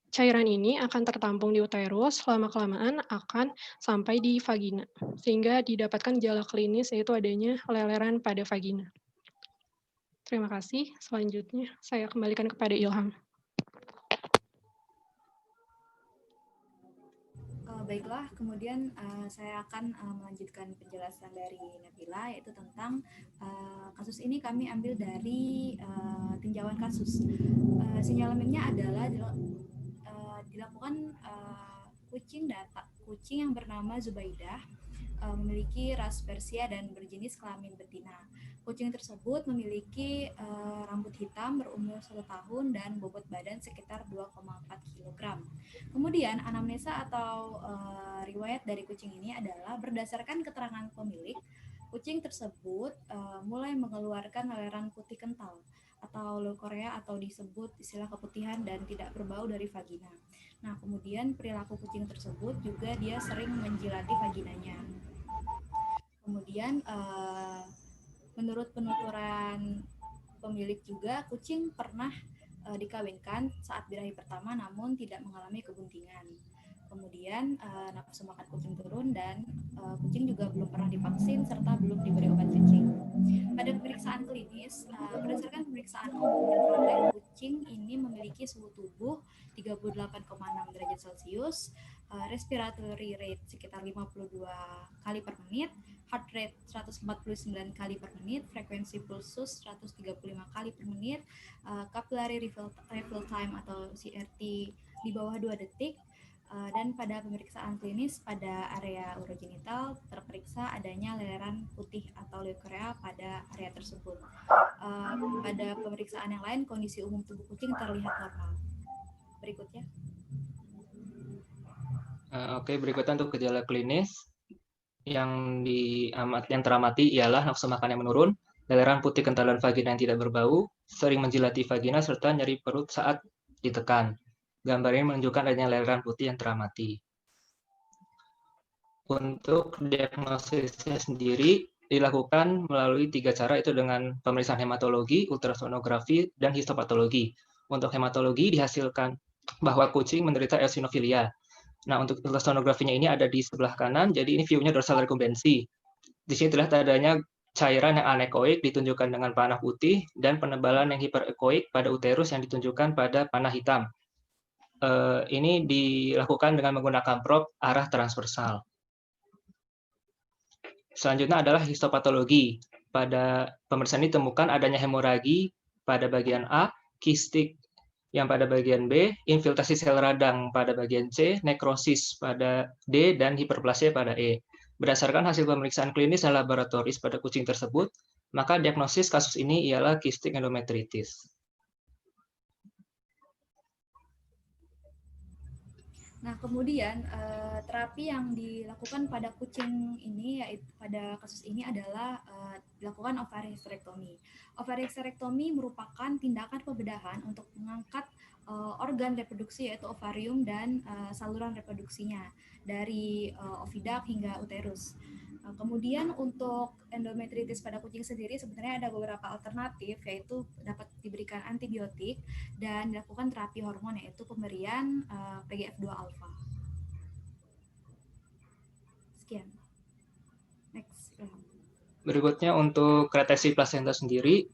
Cairan ini akan tertampung di uterus, lama-kelamaan akan sampai di vagina, sehingga didapatkan gejala klinis yaitu adanya leleran pada vagina. Terima kasih. Selanjutnya, saya kembalikan kepada Ilham. Baiklah, kemudian saya akan melanjutkan penjelasan dari Nabila, yaitu tentang kasus ini kami ambil dari tinjauan kasus. Sinyalemennya adalah dilakukan kucing yang bernama Zubaidah, memiliki ras Persia dan berjenis kelamin betina. Kucing tersebut memiliki rambut hitam, berumur 1 tahun, dan bobot badan sekitar 2,4 kg. Kemudian anamnesa atau riwayat dari kucing ini adalah berdasarkan keterangan pemilik, kucing tersebut mulai mengeluarkan leleran putih kental atau leukorea atau disebut istilah keputihan dan tidak berbau dari vagina. Nah, kemudian perilaku kucing tersebut juga dia sering menjilati vaginanya. Kemudian menurut penuturan pemilik juga, kucing pernah dikawinkan saat birahi pertama namun tidak mengalami kebuntingan. Kemudian nafsu makan kucing turun dan kucing juga belum pernah divaksin serta belum diberi obat kencing. Pada pemeriksaan klinis, berdasarkan pemeriksaan umum dan ronde, kucing ini memiliki suhu tubuh 38,6 derajat Celcius, respiratory rate sekitar 52 kali per menit, heart rate 149 kali per menit, frekuensi pulsus 135 kali per menit, capillary refill time atau CRT di bawah 2 detik, dan pada pemeriksaan klinis pada area urogenital terperiksa adanya leleran putih atau leukorea pada area tersebut. Pada pemeriksaan yang lain, kondisi umum tubuh kucing terlihat normal. Berikutnya. Oke, berikutnya untuk gejala klinis yang teramati ialah nafsu makan yang menurun, leleran putih kentalan vagina yang tidak berbau, sering menjilati vagina, serta nyeri perut saat ditekan. Gambar ini menunjukkan adanya lereng putih yang teramati. Untuk diagnosisnya sendiri dilakukan melalui 3 cara, itu dengan pemeriksaan hematologi, ultrasonografi, dan histopatologi. Untuk hematologi dihasilkan bahwa kucing menderita eosinofilia. Nah, untuk ultrasonografinya ini ada di sebelah kanan, jadi ini view-nya dorsal rekumbensi. Di sini terlihat adanya cairan yang anekoik ditunjukkan dengan panah putih, dan penebalan yang hiperekoik pada uterus yang ditunjukkan pada panah hitam. Ini dilakukan dengan menggunakan probe arah transversal. Selanjutnya adalah histopatologi. Pada pemeriksaan ini ditemukan adanya hemoragi pada bagian A, kistik yang pada bagian B, infiltrasi sel radang pada bagian C, nekrosis pada D, dan hiperplasia pada E. Berdasarkan hasil pemeriksaan klinis dan laboratoris pada kucing tersebut, maka diagnosis kasus ini ialah kistik endometritis. Nah, kemudian terapi yang dilakukan pada kucing ini, yaitu pada kasus ini adalah dilakukan ovariosterektomi. Ovariosterektomi merupakan tindakan pembedahan untuk mengangkat organ reproduksi yaitu ovarium dan saluran reproduksinya dari oviduct hingga uterus. Kemudian untuk endometritis pada kucing sendiri sebenarnya ada beberapa alternatif, yaitu dapat diberikan antibiotik dan dilakukan terapi hormon yaitu pemberian PGF2 alpha. Sekian. Next. Berikutnya untuk retensi plasenta sendiri,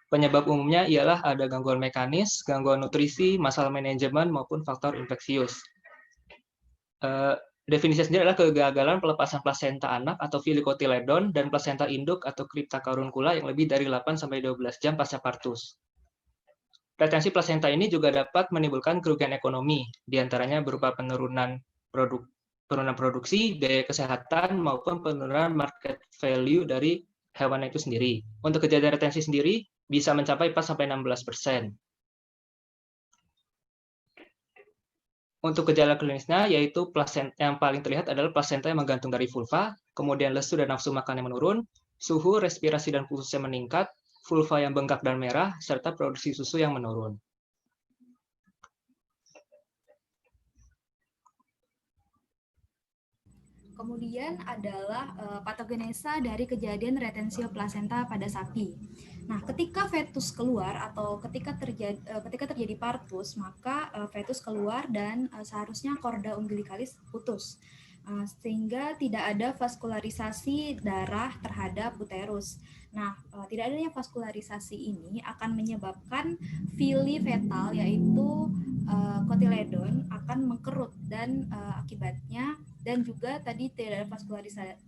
penyebab umumnya ialah ada gangguan mekanis, gangguan nutrisi, masalah manajemen, maupun faktor infeksius. Definisi sendiri adalah kegagalan pelepasan plasenta anak atau filikotiledon dan plasenta induk atau kripta karunkula yang lebih dari 8-12 jam pasca partus. Retensi plasenta ini juga dapat menimbulkan kerugian ekonomi, diantaranya berupa penurunan produksi, biaya kesehatan, maupun penurunan market value dari hewan itu sendiri. Untuk kejadian retensi sendiri bisa mencapai 4-16%. Untuk gejala klinisnya, yaitu plasenta yang paling terlihat adalah plasenta yang menggantung dari vulva, kemudian lesu dan nafsu makan yang menurun, suhu, respirasi, dan pulsnya meningkat, vulva yang bengkak dan merah, serta produksi susu yang menurun. Kemudian adalah patogenesa dari kejadian retensio plasenta pada sapi. Nah, ketika fetus keluar atau ketika terjadi partus, maka fetus keluar dan seharusnya korda umbilikalis putus. Sehingga tidak ada vaskularisasi darah terhadap uterus. Nah, tidak adanya vaskularisasi ini akan menyebabkan fili fetal, yaitu kotiledon akan mengkerut dan akibatnya, dan juga tadi tidak ada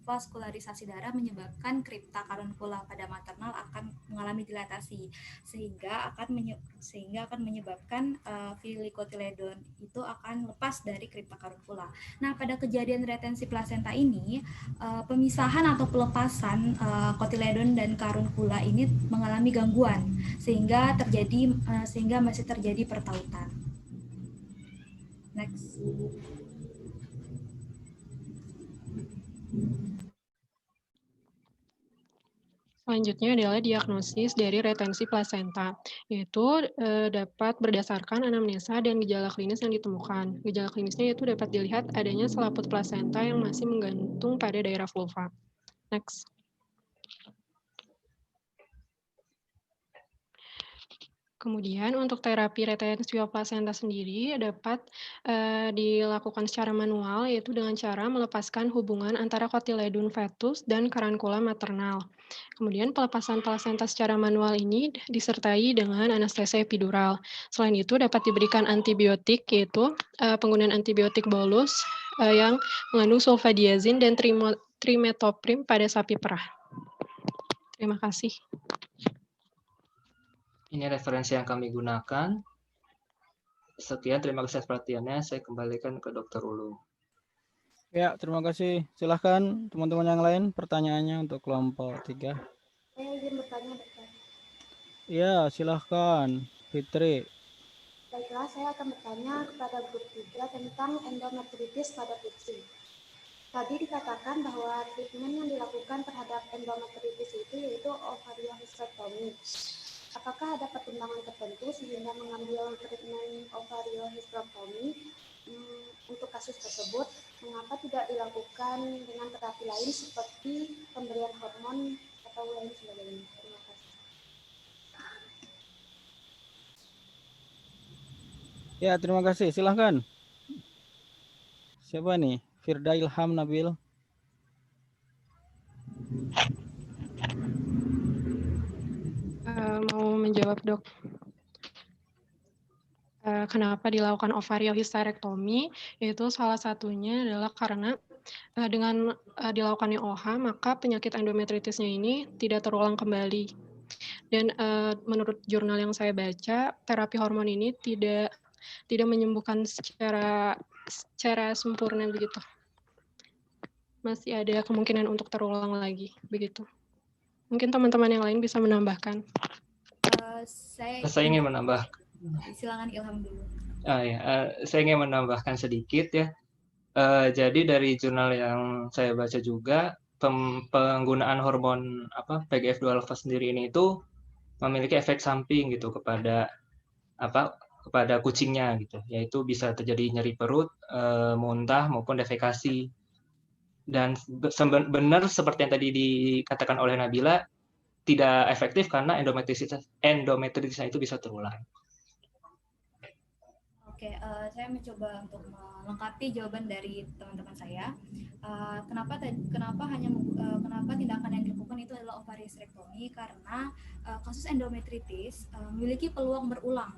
vaskularisasi darah menyebabkan kripta karunkula pada maternal akan mengalami dilatasi, sehingga akan menyebabkan filikotiledon itu akan lepas dari kripta karunkula. Nah, pada kejadian retensi plasenta ini, pemisahan atau pelepasan kotiledon dan karunkula ini mengalami gangguan, sehingga masih terjadi pertautan. Next. Selanjutnya adalah diagnosis dari retensi plasenta, yaitu dapat berdasarkan anamnesa dan gejala klinis yang ditemukan. Gejala klinisnya itu dapat dilihat adanya selaput plasenta yang masih menggantung pada daerah vulva. Next. Kemudian untuk terapi retensio plasenta sendiri dapat dilakukan secara manual, yaitu dengan cara melepaskan hubungan antara kotiledon fetus dan karunkula maternal. Kemudian pelepasan plasenta secara manual ini disertai dengan anestesi epidural. Selain itu dapat diberikan antibiotik, yaitu penggunaan antibiotik bolus yang mengandung sulfadiazin dan trimetoprim pada sapi perah. Terima kasih. Ini referensi yang kami gunakan. Sekian, terima kasih atas perhatiannya. Saya kembalikan ke Dr. Ulum. Ya, terima kasih. Silahkan teman-teman yang lain pertanyaannya untuk kelompok 3. Saya izin bertanya, Dokter. Ya, silahkan. Fitri. Baiklah, saya akan bertanya kepada grup 3 tentang endometritis pada kucing. Tadi dikatakan bahwa treatment yang dilakukan terhadap endometritis itu yaitu ovariohysterektomi. Apakah ada pertimbangan tertentu sehingga mengambil treatment ovariohysterectomy untuk kasus tersebut? Mengapa tidak dilakukan dengan terapi lain seperti pemberian hormon atau lain sebagainya? Terima kasih. Ya, terima kasih. Silahkan. Siapa nih? Firda Ilham Nabil. Mau menjawab, Dok. Kenapa dilakukan ovariohysterectomy? Yaitu salah satunya adalah karena dengan dilakukannya OH, maka penyakit endometritisnya ini tidak terulang kembali. Dan menurut jurnal yang saya baca, terapi hormon ini tidak menyembuhkan secara sempurna begitu. Masih ada kemungkinan untuk terulang lagi begitu. Mungkin teman-teman yang lain bisa menambahkan. Saya ingin menambah. Silakan Ilham dulu. Saya ingin menambahkan sedikit ya. Jadi dari jurnal yang saya baca juga, penggunaan hormon PGF2 alpha sendiri ini itu memiliki efek samping gitu kepada kucingnya gitu, yaitu bisa terjadi nyeri perut, muntah maupun defekasi. Dan benar seperti yang tadi dikatakan oleh Nabila, tidak efektif karena endometritisnya itu bisa terulang. Oke, saya mencoba untuk melengkapi jawaban dari teman-teman saya. Kenapa tindakan yang dilakukan itu adalah ovariohysterectomy? Karena kasus endometritis memiliki peluang berulang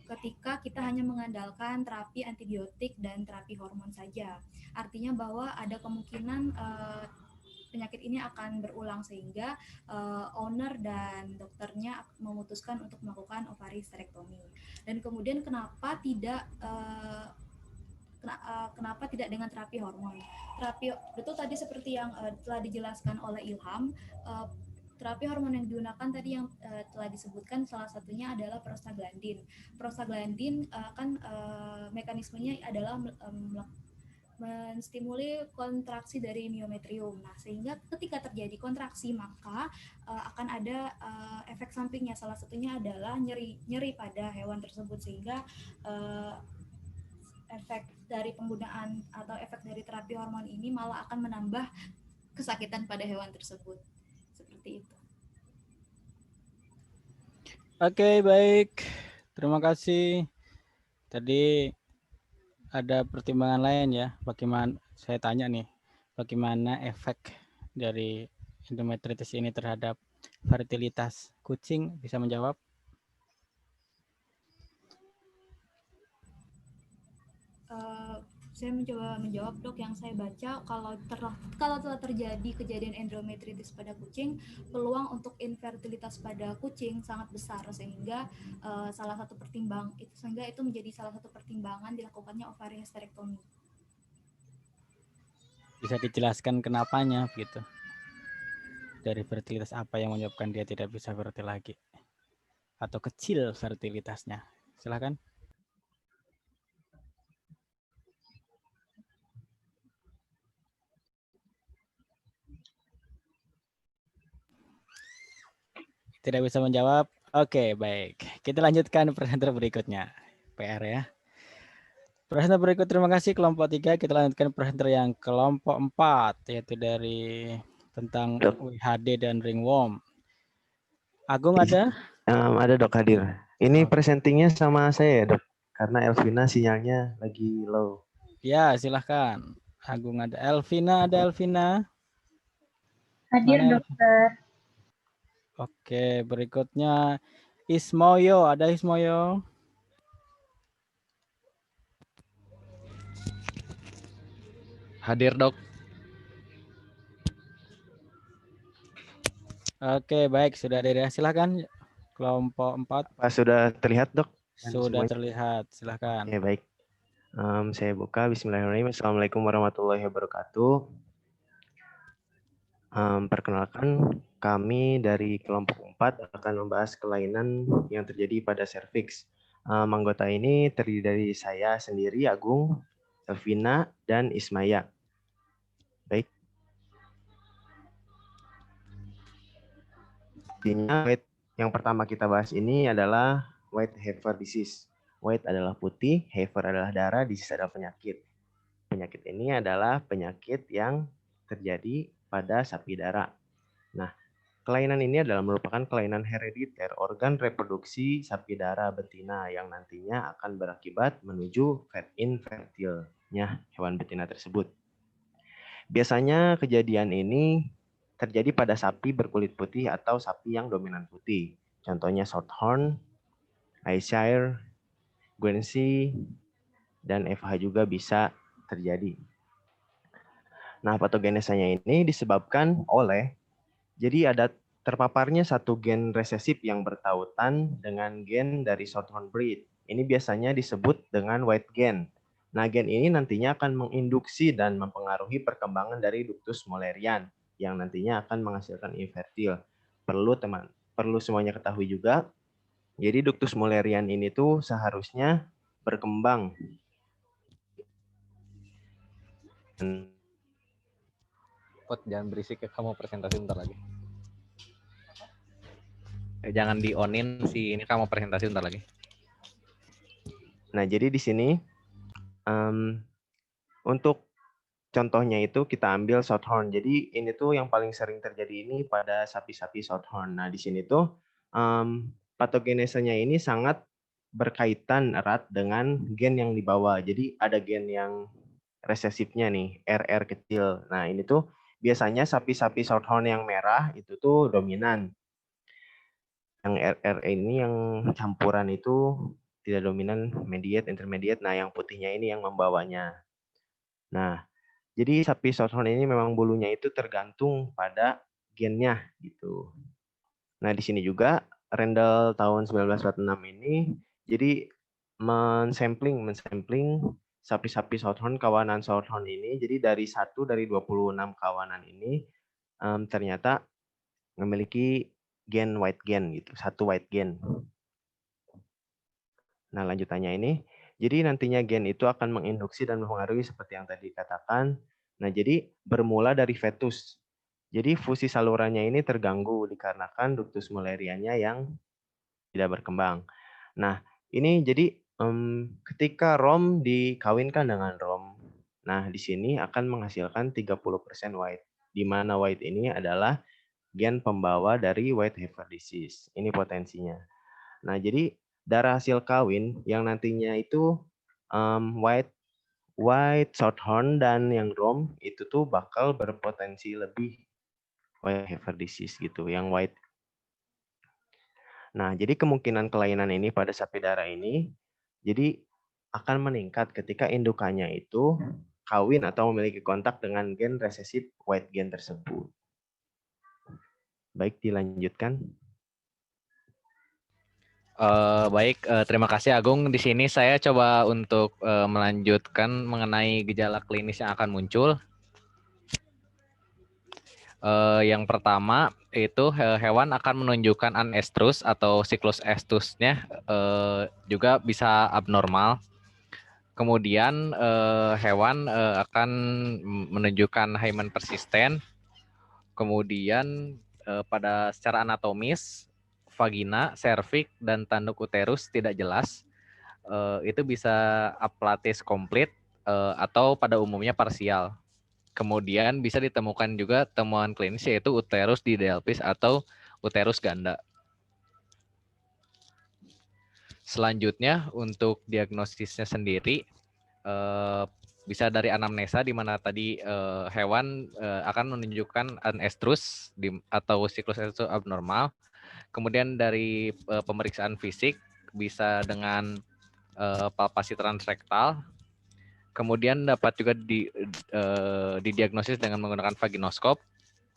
ketika kita hanya mengandalkan terapi antibiotik dan terapi hormon saja. Artinya bahwa ada kemungkinan penyakit ini akan berulang sehingga owner dan dokternya memutuskan untuk melakukan ovariohysterectomy. Dan kemudian kenapa tidak dengan terapi hormon? Betul tadi seperti yang telah dijelaskan oleh Ilham, terapi hormon yang digunakan tadi yang telah disebutkan salah satunya adalah prostaglandin. Prostaglandin mekanismenya adalah menstimuli kontraksi dari miometrium. Nah, sehingga ketika terjadi kontraksi maka akan ada efek sampingnya. Salah satunya adalah nyeri pada hewan tersebut, sehingga efek dari penggunaan atau efek dari terapi hormon ini malah akan menambah kesakitan pada hewan tersebut. Seperti itu. Oke, baik. Terima kasih. Tadi ada pertimbangan lain ya, bagaimana saya tanya nih, bagaimana efek dari endometritis ini terhadap fertilitas kucing? Bisa menjawab? Saya mencoba menjawab, Dok. Yang saya baca, kalau telah terjadi kejadian endometritis pada kucing, peluang untuk infertilitas pada kucing sangat besar, sehingga itu menjadi salah satu pertimbangan dilakukannya ovariohysterectomy. Bisa dijelaskan kenapanya begitu? Dari fertilitas apa yang menyebabkan dia tidak bisa fertil lagi? Atau kecil fertilitasnya? Silakan. Tidak bisa menjawab. Oke, baik. Kita lanjutkan presenter berikutnya. PR ya. Presenter berikut, terima kasih kelompok 3. Kita lanjutkan presenter yang kelompok 4, yaitu dari tentang WHD dan ringworm. Agung ada? Ada, Dok, hadir. Ini presentingnya sama saya ya, Dok, karena Elvina sinyalnya lagi low. Ya, silahkan. Agung ada. Elvina ada? Elvina? Hadir, Mana? Dokter. Oke, berikutnya Ismoyo, ada Ismoyo? Hadir, Dok. Oke, baik, sudah ada ya. Silakan kelompok 4. Apa sudah terlihat, Dok? Sudah terlihat, silakan. Oke, baik. Saya buka. Bismillahirrahmanirrahim. Assalamualaikum warahmatullahi wabarakatuh. Perkenalkan, kami dari kelompok 4 akan membahas kelainan yang terjadi pada serviks. Anggota ini terdiri dari saya sendiri, Agung, Elvina, dan Ismaya. Baik. Intinya Yang pertama kita bahas ini adalah white heifer disease. White adalah putih, heifer adalah darah, disease adalah penyakit. Penyakit ini adalah penyakit yang terjadi pada sapi darah. Nah, kelainan ini adalah merupakan kelainan herediter organ reproduksi sapi darah betina yang nantinya akan berakibat menuju infertilnya hewan betina tersebut. Biasanya kejadian ini terjadi pada sapi berkulit putih atau sapi yang dominan putih. Contohnya Shorthorn, Ayrshire, Guernsey, dan FH juga bisa terjadi. Nah, patogenesanya ini disebabkan oleh, jadi ada terpaparnya satu gen resesif yang bertautan dengan gen dari Shorthorn breed. Ini biasanya disebut dengan white gen. Nah, gen ini nantinya akan menginduksi dan mempengaruhi perkembangan dari ductus mullerian yang nantinya akan menghasilkan infertil. Perlu semuanya ketahui juga. Jadi ductus mullerian ini tuh seharusnya berkembang. Pot, jangan berisik ya, kamu presentasi bentar lagi. Jangan di-on-in sih, ini kamu presentasi bentar lagi. Nah, jadi di sini untuk contohnya itu kita ambil Shorthorn. Jadi ini tuh yang paling sering terjadi ini pada sapi-sapi Shorthorn. Nah, di sini tuh patogenesanya ini sangat berkaitan erat dengan gen yang dibawa. Jadi ada gen yang resesifnya nih, RR kecil. Nah, ini tuh biasanya sapi-sapi Shorthorn yang merah itu tuh dominan. Yang RR ini yang campuran itu tidak dominan, mediate, intermediate. Nah, yang putihnya ini yang membawanya. Nah, jadi sapi Shorthorn ini memang bulunya itu tergantung pada gennya gitu. Nah, di sini juga Rendell tahun 1946 ini jadi mensampling sapi-sapi Shorthorn, kawanan Shorthorn ini. Jadi dari 26 kawanan ini ternyata memiliki gen white gen gitu, satu white gen. Nah, lanjutannya ini, jadi nantinya gen itu akan menginduksi dan mempengaruhi seperti yang tadi dikatakan. Nah, jadi bermula dari fetus. Jadi fusi salurannya ini terganggu dikarenakan ductus mulleriannya yang tidak berkembang. Nah, ini jadi ketika rom dikawinkan dengan rom, nah di sini akan menghasilkan 30% white, di mana white ini adalah gen pembawa dari white heifer disease. Ini potensinya. Nah, jadi darah hasil kawin yang nantinya itu white Shorthorn dan yang rom itu tuh bakal berpotensi lebih white heifer disease gitu, yang white. Nah, jadi kemungkinan kelainan ini pada sapi darah ini jadi akan meningkat ketika indukannya itu kawin atau memiliki kontak dengan gen resesif white gen tersebut. Baik, dilanjutkan. Baik, terima kasih Agung. Di sini saya coba untuk melanjutkan mengenai gejala klinis yang akan muncul. Yang pertama itu hewan akan menunjukkan anestrus atau siklus estusnya juga bisa abnormal. Kemudian hewan akan menunjukkan hymen persisten. Kemudian pada secara anatomis vagina, serviks, dan tanduk uterus tidak jelas. Itu bisa aplatis komplit atau pada umumnya parsial. Kemudian bisa ditemukan juga temuan klinis yaitu uterus didelphis atau uterus ganda. Selanjutnya untuk diagnosisnya sendiri bisa dari anamnesa di mana tadi hewan akan menunjukkan anestrus atau siklus estrus abnormal. Kemudian dari pemeriksaan fisik bisa dengan palpasi transrektal. Kemudian dapat juga didiagnosis dengan menggunakan vaginoskop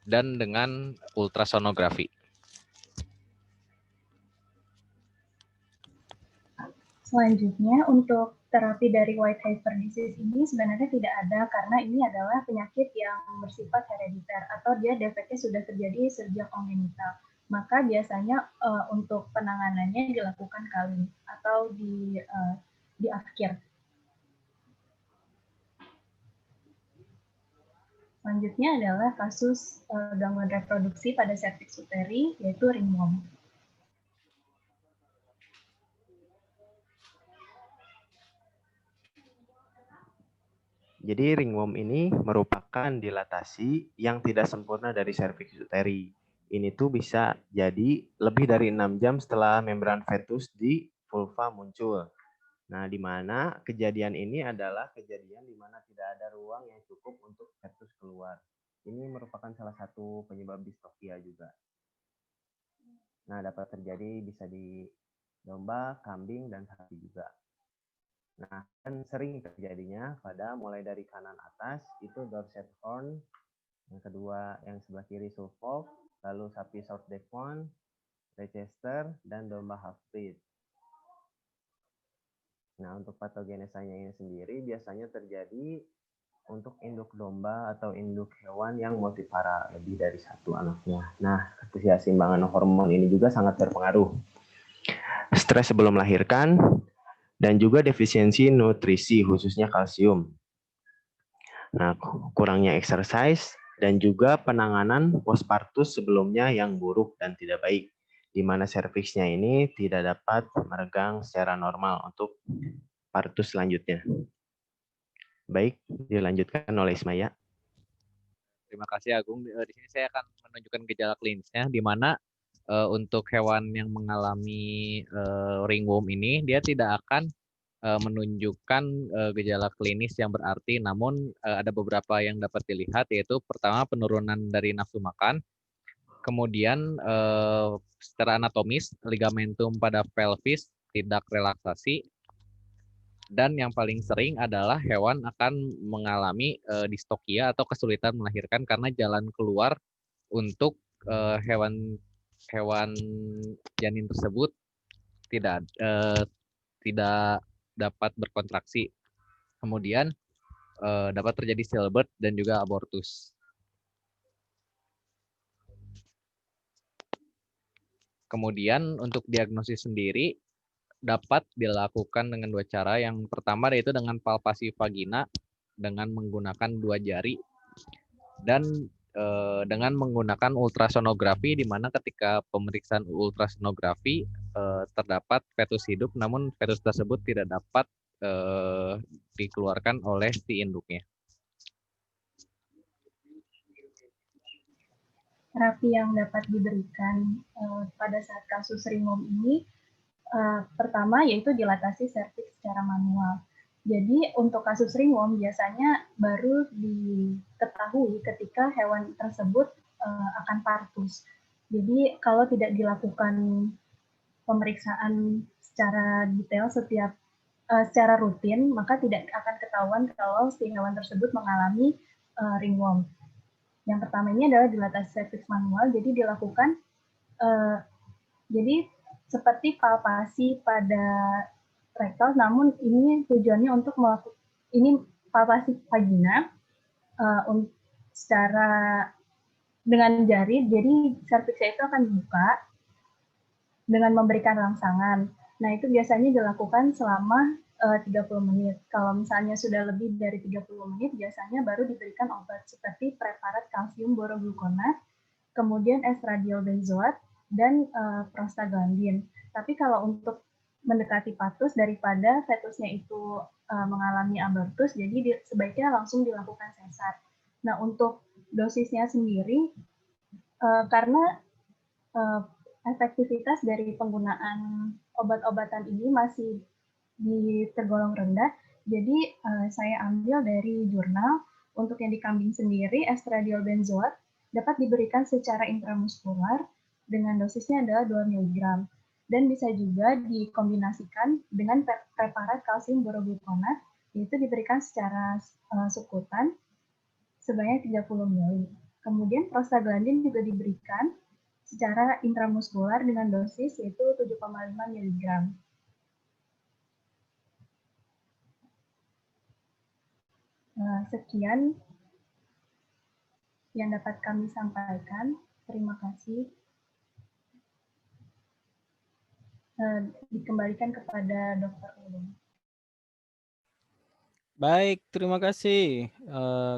dan dengan ultrasonografi. Selanjutnya, untuk terapi dari white heifer disease ini sebenarnya tidak ada karena ini adalah penyakit yang bersifat herediter atau dia defeknya sudah terjadi sejak kongenital. Maka biasanya untuk penanganannya dilakukan kawin atau di akhir. Selanjutnya adalah kasus gangguan reproduksi pada cervix uteri, yaitu ringworm. Jadi ringworm ini merupakan dilatasi yang tidak sempurna dari cervix uteri. Ini tuh bisa jadi lebih dari 6 jam setelah membran fetus di vulva muncul. Nah, di mana kejadian ini adalah kejadian di mana tidak ada ruang yang cukup untuk fetus keluar. Ini merupakan salah satu penyebab distokia juga. Nah, dapat terjadi bisa di domba, kambing, dan sapi juga. Nah, kan sering terjadinya pada mulai dari kanan atas itu Dorset horn, yang kedua yang sebelah kiri Suffolk, lalu sapi South Devon, Leicester, dan domba half-breed. Nah, untuk patogenesanya ini sendiri biasanya terjadi untuk induk domba atau induk hewan yang multivara, lebih dari satu anaknya. Nah, keseimbangan hormon ini juga sangat berpengaruh. Stres sebelum melahirkan, dan juga defisiensi nutrisi, khususnya kalsium. Nah, kurangnya exercise, dan juga penanganan postpartus sebelumnya yang buruk dan tidak baik, di mana serviksnya ini tidak dapat meregang secara normal untuk partus selanjutnya. Baik, dilanjutkan oleh Ismaya. Terima kasih Agung. Di sini saya akan menunjukkan gejala klinisnya, di mana untuk hewan yang mengalami ringworm ini, dia tidak akan menunjukkan gejala klinis yang berarti, namun ada beberapa yang dapat dilihat, yaitu pertama penurunan dari nafsu makan, kemudian secara anatomis ligamentum pada pelvis tidak relaksasi, dan yang paling sering adalah hewan akan mengalami distokia atau kesulitan melahirkan karena jalan keluar untuk hewan janin tersebut tidak dapat berkontraksi. Kemudian dapat terjadi stillbirth dan juga abortus. Kemudian untuk diagnosis sendiri dapat dilakukan dengan dua cara. Yang pertama yaitu dengan palpasi vagina dengan menggunakan 2 jari, dan dengan menggunakan ultrasonografi, di mana ketika pemeriksaan ultrasonografi terdapat fetus hidup, namun fetus tersebut tidak dapat dikeluarkan oleh si induknya. Terapi yang dapat diberikan pada saat kasus ringworm ini pertama yaitu dilatasi serviks secara manual. Jadi untuk kasus ringworm biasanya baru diketahui ketika hewan tersebut akan partus. Jadi kalau tidak dilakukan pemeriksaan secara detail secara rutin, maka tidak akan ketahuan kalau si hewan tersebut mengalami ringworm. Yang pertama ini adalah dilatasi serviks manual, jadi dilakukan jadi seperti palpasi pada rektal, namun ini tujuannya untuk melakukan ini palpasi vagina secara dengan jari, jadi serviksnya itu akan dibuka dengan memberikan rangsangan. Nah, itu biasanya dilakukan selama 30 menit. Kalau misalnya sudah lebih dari 30 menit, biasanya baru diberikan obat seperti preparat kalsium boroglukonat, kemudian estradiol benzoat, dan prostaglandin. Tapi kalau untuk mendekati partus daripada fetusnya itu mengalami abortus, jadi sebaiknya langsung dilakukan sesar. Nah, untuk dosisnya sendiri, karena efektivitas dari penggunaan obat-obatan ini masih tergolong rendah, jadi saya ambil dari jurnal. Untuk yang di kambing sendiri, estradiol benzoat dapat diberikan secara intramuskular dengan dosisnya adalah 2 mg, dan bisa juga dikombinasikan dengan preparat kalsium boroglukonat, yaitu diberikan secara subkutan sebanyak 30 ml. Kemudian prostaglandin juga diberikan secara intramuskular dengan dosis yaitu 7,5 mg. Sekian yang dapat kami sampaikan. Terima kasih. Dikembalikan kepada Dr. Ulum. Baik, terima kasih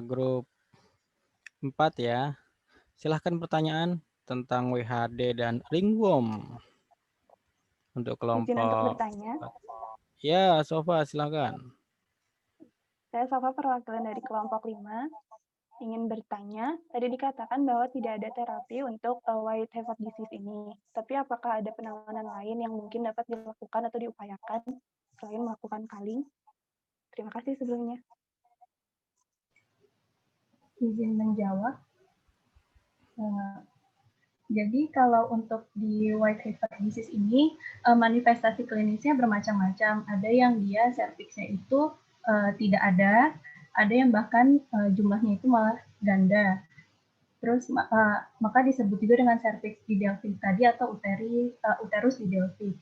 grup 4 ya. Silahkan pertanyaan tentang WHD dan ringworm untuk kelompok. Izin untuk bertanya. Ya, Sofa, silakan. Saya Safa, perwakilan dari kelompok 5. Ingin bertanya, tadi dikatakan bahwa tidak ada terapi untuk white heifer disease ini. Tapi apakah ada penanganan lain yang mungkin dapat dilakukan atau diupayakan selain melakukan culling? Terima kasih sebelumnya. Izin menjawab. Jadi kalau untuk di white heifer disease ini, manifestasi klinisnya bermacam-macam. Ada yang dia serviksnya itu tidak ada yang bahkan jumlahnya itu malah ganda. Terus maka disebut juga dengan cervix didelphi tadi atau uterus didelphi.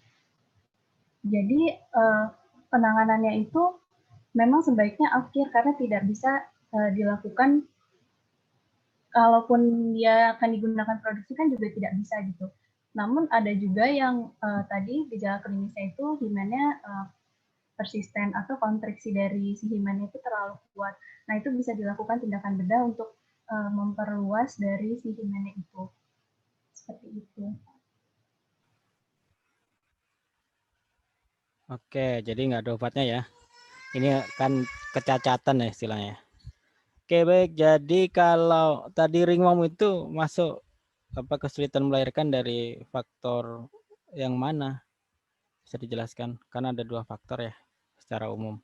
Jadi penanganannya itu memang sebaiknya akhir karena tidak bisa dilakukan. Kalaupun dia akan digunakan produksi kan juga tidak bisa gitu. Namun ada juga yang tadi gejala klinisnya itu himennya persisten atau kontraksi dari si himennya itu terlalu kuat. Nah itu bisa dilakukan tindakan bedah untuk memperluas dari si himennya itu. Seperti itu. Oke, jadi nggak ada obatnya ya. Ini kan kecacatan ya istilahnya. Oke, baik. Jadi kalau tadi ringworm itu masuk kesulitan melahirkan dari faktor yang mana? Bisa dijelaskan? Karena ada 2 faktor ya secara umum.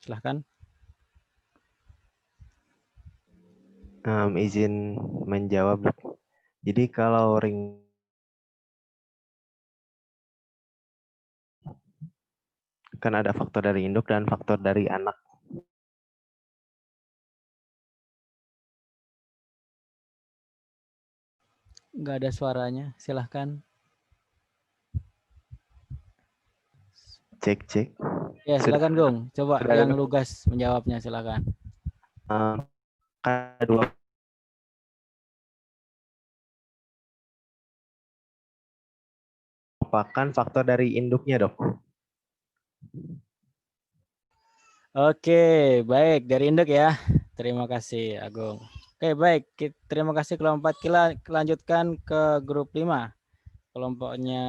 Silahkan. Izin menjawab. Jadi kalau kan ada faktor dari induk dan faktor dari anak. Nggak ada suaranya, silahkan. Cek. Ya, silakan Gung. Coba sudah yang ada. lugas menjawabnya, silakan. Ada 2. Merupakan faktor dari induknya, Dok. Oke, baik. Dari induk ya. Terima kasih, Agung. Oke, baik. Terima kasih kelompok 4. Kita lanjutkan ke grup 5. Kelompoknya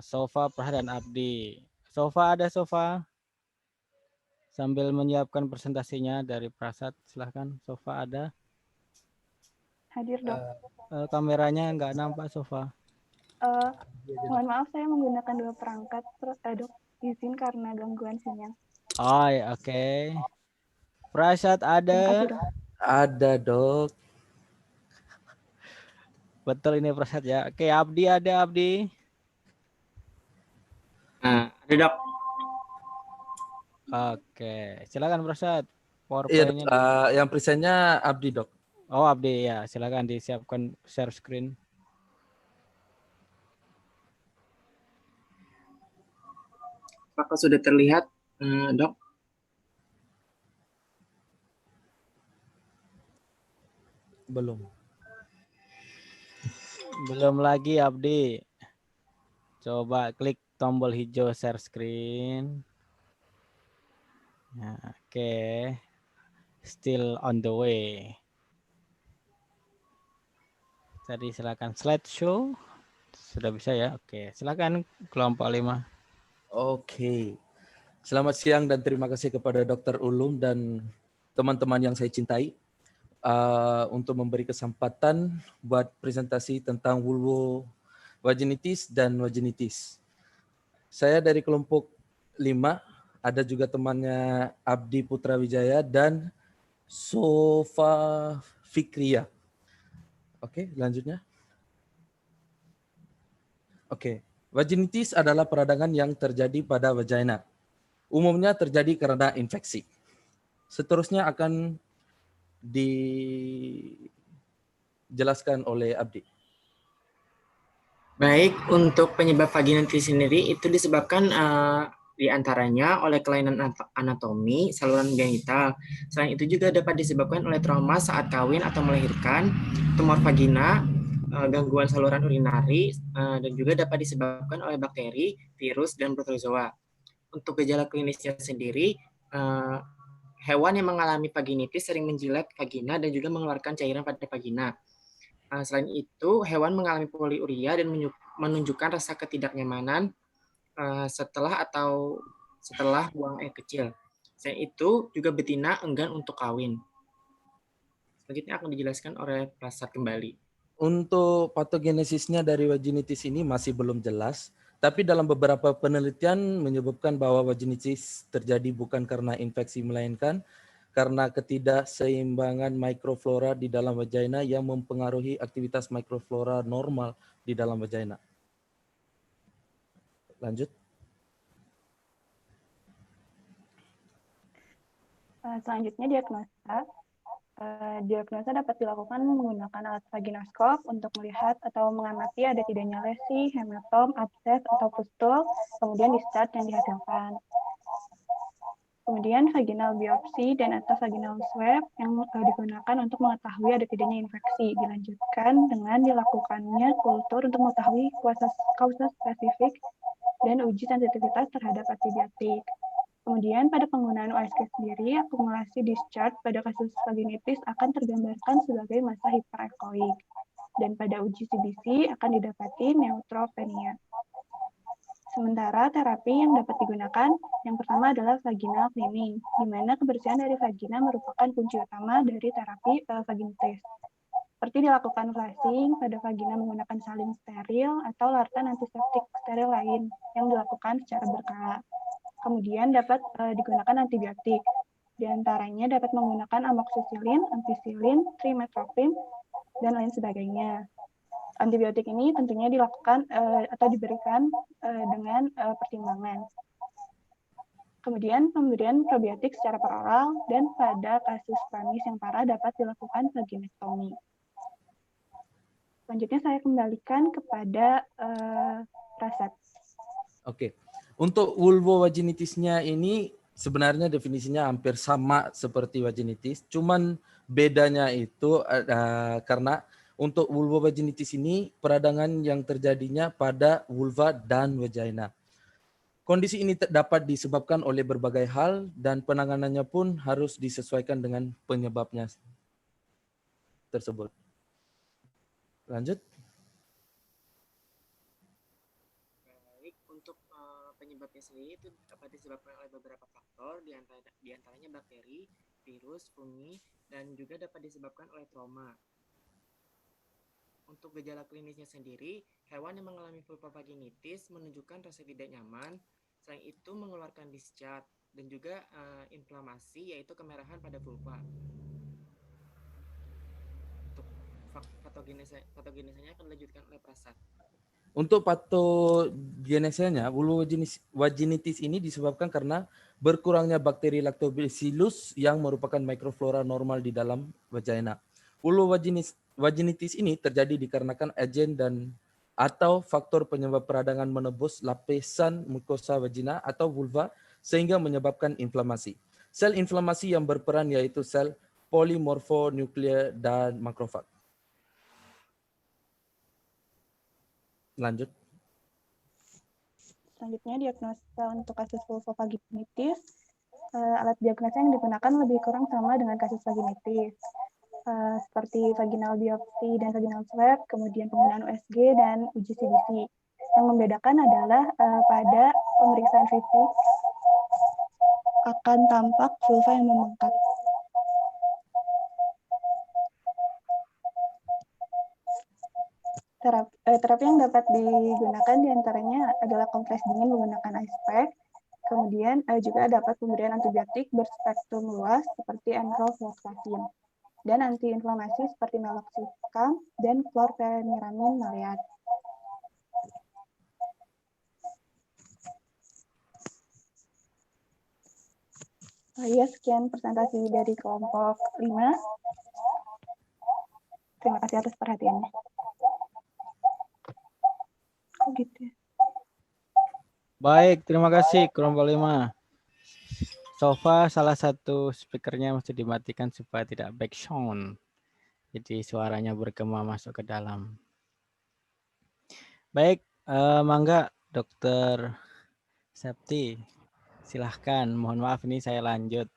Sofa, Prah, dan Abdi. Sofa, ada Sofa? Sambil menyiapkan presentasinya dari Prasad, silahkan. Sofa ada? Hadir, Dok. Kameranya nggak nampak, Sofa. Mohon maaf, saya menggunakan 2 perangkat, Dok. Izin karena gangguan sinyal. Oh, ya, oke. Prasad ada? Ada, Dok. Betul ini Prasad ya. Oke, Abdi ada, Abdi? Ada, Dok. Oke, silakan Prasad. Iya, PowerPoint-nya. yang presentnya Abdi, Dok. Oh, Abdi ya. Silakan disiapkan share screen. Apakah sudah terlihat, Dok? Belum. Belum lagi, Abdi. Coba klik tombol hijau share screen. Nah, oke. Still on the way. Tadi silakan slideshow. Sudah bisa ya? Oke, silakan kelompok 5. Oke. Selamat siang dan terima kasih kepada Dr. Ulum dan teman-teman yang saya cintai untuk memberi kesempatan buat presentasi tentang vulvovaginitis dan vaginitis. Saya dari kelompok 5, ada juga temannya Abdi Putra Wijaya dan Sofa Fikria. Oke, lanjutnya. Oke. Vaginitis adalah peradangan yang terjadi pada vagina. Umumnya terjadi karena infeksi. Seterusnya akan dijelaskan oleh Abdi. Baik, untuk penyebab vaginitis sendiri itu disebabkan diantaranya oleh kelainan anatomi saluran genital. Selain itu juga dapat disebabkan oleh trauma saat kawin atau melahirkan, tumor vagina, gangguan saluran urinari, dan juga dapat disebabkan oleh bakteri, virus, dan protozoa. Untuk gejala klinisnya sendiri, hewan yang mengalami vaginitis sering menjilat vagina dan juga mengeluarkan cairan pada vagina. Selain itu, hewan mengalami poliuria dan menunjukkan rasa ketidaknyamanan setelah atau setelah buang air kecil. Selain itu, juga betina enggan untuk kawin. Selanjutnya akan dijelaskan oleh Prasad kembali. Untuk patogenesisnya dari vaginitis ini masih belum jelas, tapi dalam beberapa penelitian menyebutkan bahwa vaginitis terjadi bukan karena infeksi, melainkan karena ketidakseimbangan mikroflora di dalam vagina yang mempengaruhi aktivitas mikroflora normal di dalam vagina. Lanjut. Selanjutnya diagnosa. Diagnosa dapat dilakukan menggunakan alat vaginoskop untuk melihat atau mengamati ada tidaknya lesi, hematom, abses, atau pustul, kemudian discharge yang dihasilkan. Kemudian vaginal biopsi dan atau vaginal swab yang digunakan untuk mengetahui ada tidaknya infeksi. Dilanjutkan dengan dilakukannya kultur untuk mengetahui kausa spesifik dan uji sensitivitas terhadap antibiotik. Kemudian pada penggunaan OSG sendiri, akumulasi discharge pada kasus vaginitis akan tergambarkan sebagai massa hiperekoik. Dan pada uji CBC akan didapati neutropenia. Sementara terapi yang dapat digunakan, yang pertama adalah vaginal cleaning, di mana kebersihan dari vagina merupakan kunci utama dari terapi vaginitis. Seperti dilakukan flashing pada vagina menggunakan salin steril atau larutan antiseptik steril lain yang dilakukan secara berkala. Kemudian dapat digunakan antibiotik. Di antaranya dapat menggunakan amoxicillin, ampicillin, trimethoprim, dan lain sebagainya. Antibiotik ini tentunya dilakukan atau diberikan dengan pertimbangan. Kemudian pemberian probiotik secara peroral dan pada kasus kronis yang parah dapat dilakukan vaginektomi. Selanjutnya saya kembalikan kepada Prasad. Oke. Untuk vulvovaginitisnya ini sebenarnya definisinya hampir sama seperti vaginitis, cuman bedanya itu karena untuk vulvovaginitis ini peradangan yang terjadinya pada vulva dan vagina. Kondisi ini dapat disebabkan oleh berbagai hal dan penanganannya pun harus disesuaikan dengan penyebabnya tersebut. Lanjut. Penyebabnya sendiri itu dapat disebabkan oleh beberapa faktor, diantaranya bakteri, virus, fungi, dan juga dapat disebabkan oleh trauma. Untuk gejala klinisnya sendiri, hewan yang mengalami vulvovaginitis menunjukkan rasa tidak nyaman, selain itu mengeluarkan discharge, dan juga inflamasi, yaitu kemerahan pada vulva. Untuk patogenesanya akan dilanjutkan oleh Prasad. Untuk patogenesanya, vulvovaginitis ini disebabkan karena berkurangnya bakteri Lactobacillus yang merupakan mikroflora normal di dalam vagina. Vulvovaginitis ini terjadi dikarenakan agen dan atau faktor penyebab peradangan menembus lapisan mukosa vagina atau vulva sehingga menyebabkan inflamasi. Sel inflamasi yang berperan yaitu sel polimorfonuklear dan makrofag. Lanjut. Selanjutnya diagnosa untuk kasus vulvovaginitis. Alat diagnosa yang digunakan lebih kurang sama dengan kasus vaginitis. Seperti vaginal biopsi dan vaginal swab, kemudian penggunaan USG dan uji CBC. Yang membedakan adalah pada pemeriksaan fisik akan tampak vulva yang membengkak. Terapi yang dapat digunakan diantaranya adalah kompres dingin menggunakan ice pack, kemudian juga dapat pemberian antibiotik berspektrum luas seperti enrofloxacin, dan antiinflamasi seperti meloxicam dan chlorpheniramine maleat. Ya, sekian presentasi dari kelompok 5. Terima kasih atas perhatiannya. Gitu. Baik, terima kasih kelompok 5. Sofa salah satu speakernya mesti dimatikan supaya tidak back sound. Jadi suaranya bergema masuk ke dalam. Baik, mangga Dokter Septi. Silahkan, mohon maaf ini saya lanjut.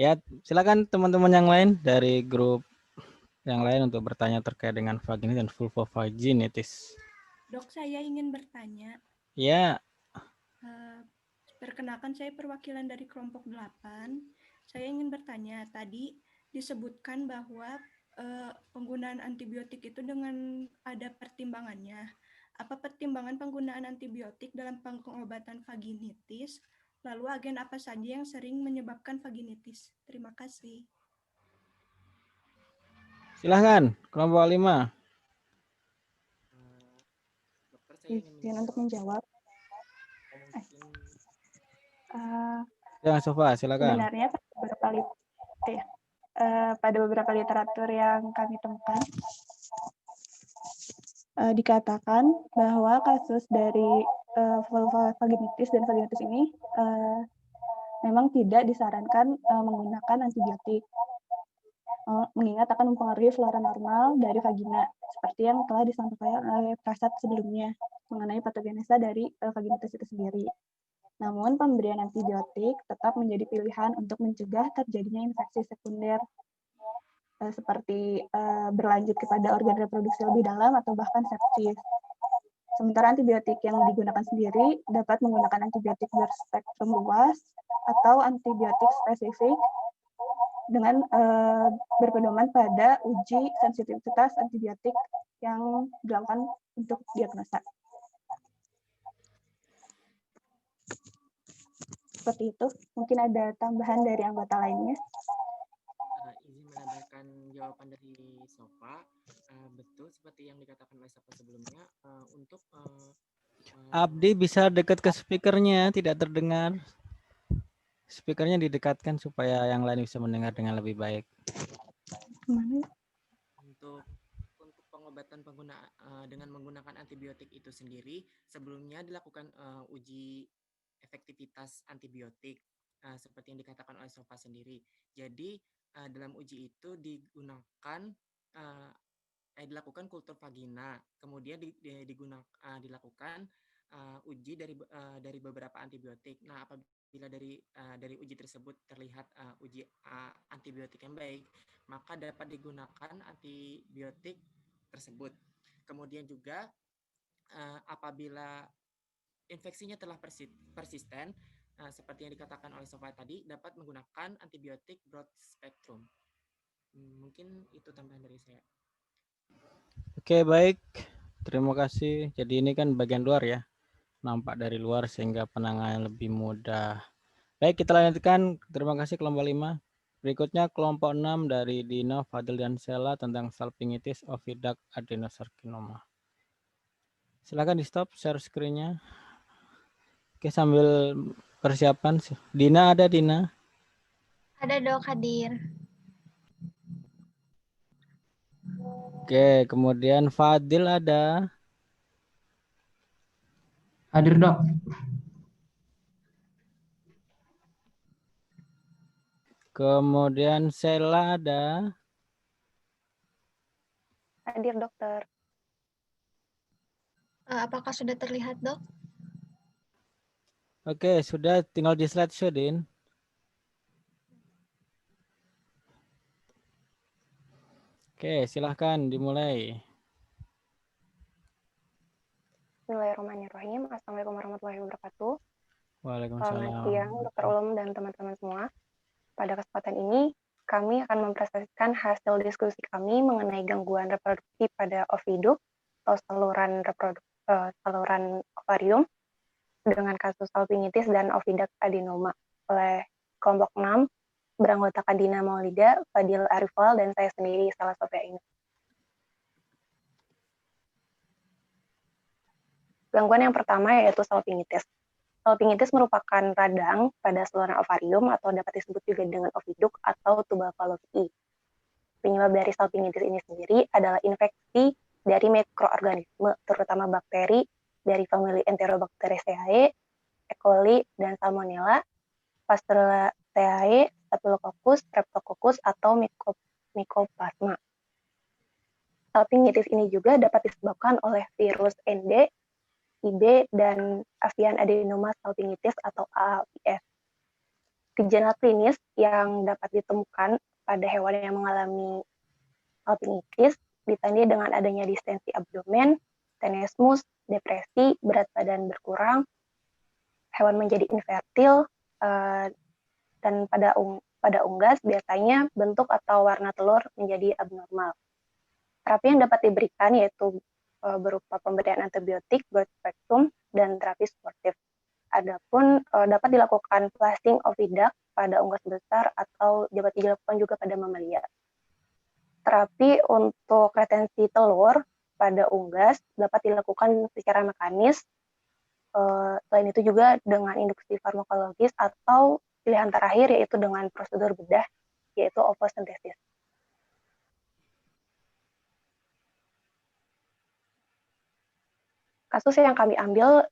Ya, silakan teman-teman yang lain dari grup yang lain untuk bertanya terkait dengan vaginitis dan vulvovaginitis. Dok, saya ingin bertanya. Ya. Perkenalkan, saya perwakilan dari kelompok 8. Saya ingin bertanya, tadi disebutkan bahwa penggunaan antibiotik itu dengan ada pertimbangannya. Apa pertimbangan penggunaan antibiotik dalam pengobatan vaginitis? Lalu agen apa saja yang sering menyebabkan vaginitis? Terima kasih. Silahkan, kelompok 5. Izin untuk menjawab. Ya, Sofa, silakan. Sebenarnya pada beberapa literatur yang kami temukan dikatakan bahwa kasus dari vulva vaginitis dan vaginitis ini memang tidak disarankan menggunakan antibiotik, mengingat akan mempengaruhi flora normal dari vagina, seperti yang telah disampaikan oleh Prasad sebelumnya mengenai patogenesa dari vaginitis itu sendiri. Namun, pemberian antibiotik tetap menjadi pilihan untuk mencegah terjadinya infeksi sekunder seperti berlanjut kepada organ reproduksi lebih dalam atau bahkan sepsis. Sementara antibiotik yang digunakan sendiri dapat menggunakan antibiotik berspektrum luas atau antibiotik spesifik dengan berpedoman pada uji sensitivitas antibiotik yang dilakukan untuk diagnosa. Seperti itu, mungkin ada tambahan dari anggota lainnya. Izin menambahkan jawaban dari Sofa, betul seperti yang dikatakan oleh Sofa sebelumnya, untuk Abdi bisa dekat ke speakernya, tidak terdengar. Speakernya didekatkan supaya yang lain bisa mendengar dengan lebih baik. untuk pengobatan dengan menggunakan antibiotik itu sendiri, sebelumnya dilakukan uji efektivitas antibiotik seperti yang dikatakan oleh Sofa sendiri. Jadi dalam uji itu dilakukan kultur vagina, kemudian dilakukan uji dari beberapa antibiotik. Nah, apabila dari uji tersebut terlihat uji antibiotik yang baik, maka dapat digunakan antibiotik tersebut. Kemudian juga apabila infeksinya telah persisten, seperti yang dikatakan oleh Sofa tadi, dapat menggunakan antibiotik broad spectrum. Mungkin itu tambahan dari saya. Oke, baik. Terima kasih. Jadi ini kan bagian luar ya. Nampak dari luar sehingga penanganan lebih mudah. Baik, kita lanjutkan. Terima kasih kelompok 5. Berikutnya kelompok 6 dari Dina, Fadil, dan Sela tentang salpingitis oviduct adenocarcinoma. Silakan di stop share screen-nya. Oke, sambil persiapan. Dina ada, Dina? Ada, Dok, hadir. Oke, kemudian Fadil ada? Hadir, Dok. Kemudian Sela ada? Hadir, Dokter. Apakah sudah terlihat, Dok? Oke, sudah, tinggal di slideshow, Din. Oke, silahkan dimulai. Bismillahirrahmanirrahim. Assalamualaikum warahmatullahi wabarakatuh. Waalaikumsalam. Selamat siang, Dr. Ulum dan teman-teman semua. Pada kesempatan ini, kami akan mempresentasikan hasil diskusi kami mengenai gangguan reproduksi pada oviduct atau saluran ovarium dengan kasus salpingitis dan oviduct adenoma oleh kelompok 6 beranggotakan Dina Maulida, Fadil Arifal, dan saya sendiri, Sela Sofia Inu. Gangguan yang pertama yaitu salpingitis. Salpingitis merupakan radang pada saluran ovarium atau dapat disebut juga dengan oviduct atau tubal fallopi. Penyebab dari salpingitis ini sendiri adalah infeksi dari mikroorganisme, terutama bakteri dari famili Enterobacteriaceae, E. coli, dan Salmonella, Pasteurella, Staphylococcus, Streptococcus, atau Mycoplasma. Salpingitis ini juga dapat disebabkan oleh virus ND, IB, dan avian adenoma salpingitis atau AAVS. Gejala klinis yang dapat ditemukan pada hewan yang mengalami salpingitis ditandai dengan adanya distensi abdomen, tenesmus, depresi, berat badan berkurang, hewan menjadi infertil, dan pada unggas biasanya bentuk atau warna telur menjadi abnormal. Terapi yang dapat diberikan yaitu berupa pemberian antibiotik, broad spectrum, dan terapi suportif. Adapun dapat dilakukan flushing oviduct pada unggas besar atau dapat dilakukan juga pada mamalia. Terapi untuk retensi telur pada unggas dapat dilakukan secara mekanis. Selain itu juga dengan induksi farmakologis atau pilihan terakhir yaitu dengan prosedur bedah yaitu ovosintesis. Kasus yang kami ambil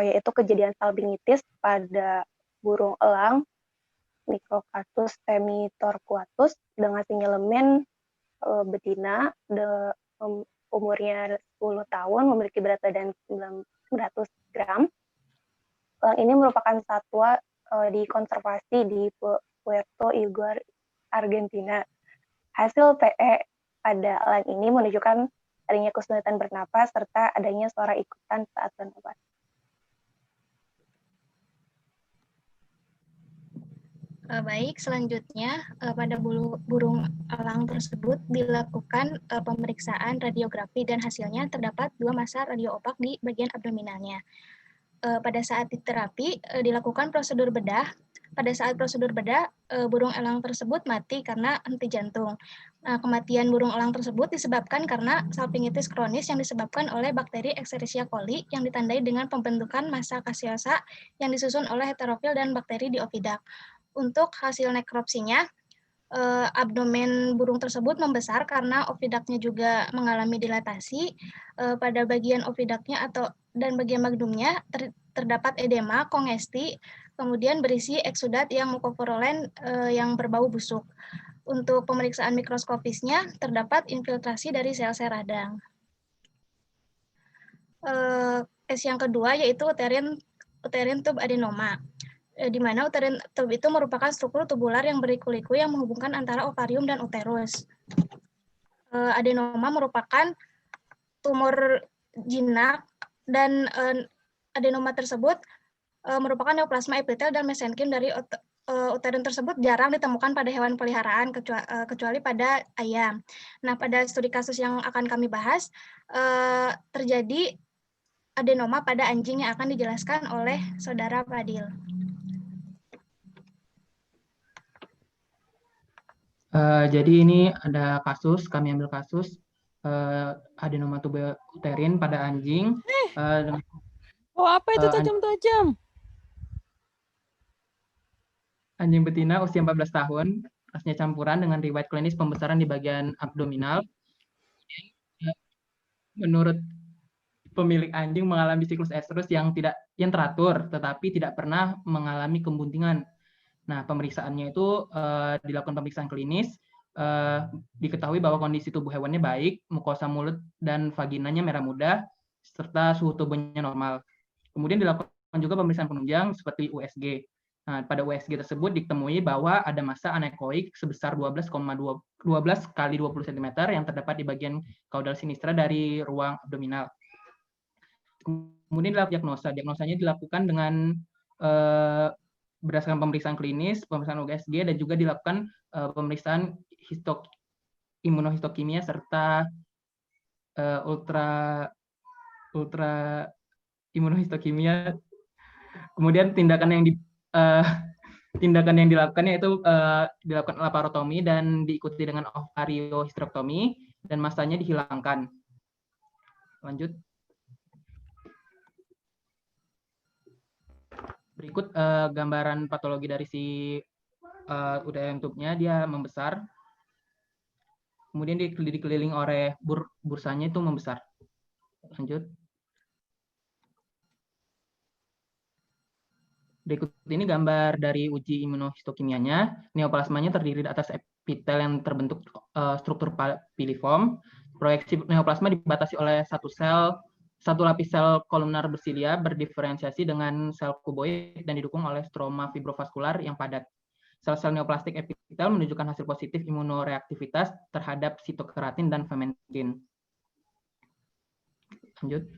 yaitu kejadian salpingitis pada burung elang Microcarpus semitorquatus dengan sinyalemen betina umurnya 10 tahun, memiliki berat badan 900 gram. Elang ini merupakan satwa dikonservasi di Puerto Iguar, Argentina. Hasil PE pada elang ini menunjukkan adanya kesulitan bernapas serta adanya suara ikutan saat bernapas. Baik, selanjutnya pada burung elang tersebut dilakukan pemeriksaan radiografi dan hasilnya terdapat 2 massa radio opak di bagian abdominalnya. Pada saat diterapi dilakukan prosedur bedah. Pada saat prosedur bedah, burung elang tersebut mati karena henti jantung. Kematian burung elang tersebut disebabkan karena salpingitis kronis yang disebabkan oleh bakteri Escherichia coli yang ditandai dengan pembentukan massa caseosa yang disusun oleh heterofil dan bakteri di oviduct. Untuk hasil nekropsinya, abdomen burung tersebut membesar karena oviductnya juga mengalami dilatasi. Pada bagian oviductnya dan bagian magnumnya terdapat edema, kongesti, kemudian berisi eksudat yang mukovirulen yang berbau busuk. Untuk pemeriksaan mikroskopisnya terdapat infiltrasi dari sel-sel radang. Case yang kedua yaitu uterine tube adenoma, di mana uterine tube itu merupakan struktur tubular yang berliku-liku yang menghubungkan antara ovarium dan uterus. Adenoma merupakan tumor jinak dan adenoma tersebut merupakan neoplasma epitel dan mesenkim dari uterin tersebut jarang ditemukan pada hewan peliharaan kecuali pada ayam. Nah, pada studi kasus yang akan kami bahas terjadi adenoma pada anjing yang akan dijelaskan oleh Saudara Fadil. Jadi ini ada kasus, kami ambil kasus adenoma tube uterin pada anjing. Apa itu tajam-tajam? Anjing betina usia 14 tahun, rasnya campuran dengan riwayat klinis pembesaran di bagian abdominal. Menurut pemilik anjing mengalami siklus estrus yang teratur, tetapi tidak pernah mengalami kembuntingan. Nah, pemeriksaannya itu dilakukan pemeriksaan klinis, diketahui bahwa kondisi tubuh hewannya baik, mukosa mulut dan vaginanya merah muda, serta suhu tubuhnya normal. Kemudian dilakukan juga pemeriksaan penunjang seperti USG. Nah, pada USG tersebut ditemui bahwa ada massa anekoik sebesar 12 kali 20 cm yang terdapat di bagian kaudal sinistra dari ruang abdominal. Kemudian dilakukan diagnosa. Diagnosanya dilakukan dengan berdasarkan pemeriksaan klinis, pemeriksaan USG, dan juga dilakukan pemeriksaan imunohistokimia serta ultra imunohistokimia. Kemudian tindakan yang dilakukan yaitu dilakukan laparotomi dan diikuti dengan ovariohysterektomi dan massanya dihilangkan. Lanjut. Berikut gambaran patologi dari si uterine tube-nya, dia membesar. Kemudian dikelilingi oleh bursanya itu membesar. Lanjut. Berikut ini gambar dari uji imunohistokimianya. Neoplasmanya terdiri di atas epitel yang terbentuk struktur piliform. Proyeksi neoplasma dibatasi oleh satu lapis sel kolumnar bersilia berdiferensiasi dengan sel kuboid dan didukung oleh stroma fibrovaskular yang padat. Sel-sel neoplastik epitel menunjukkan hasil positif imunoreaktivitas terhadap sitokeratin dan vimentin. Lanjut.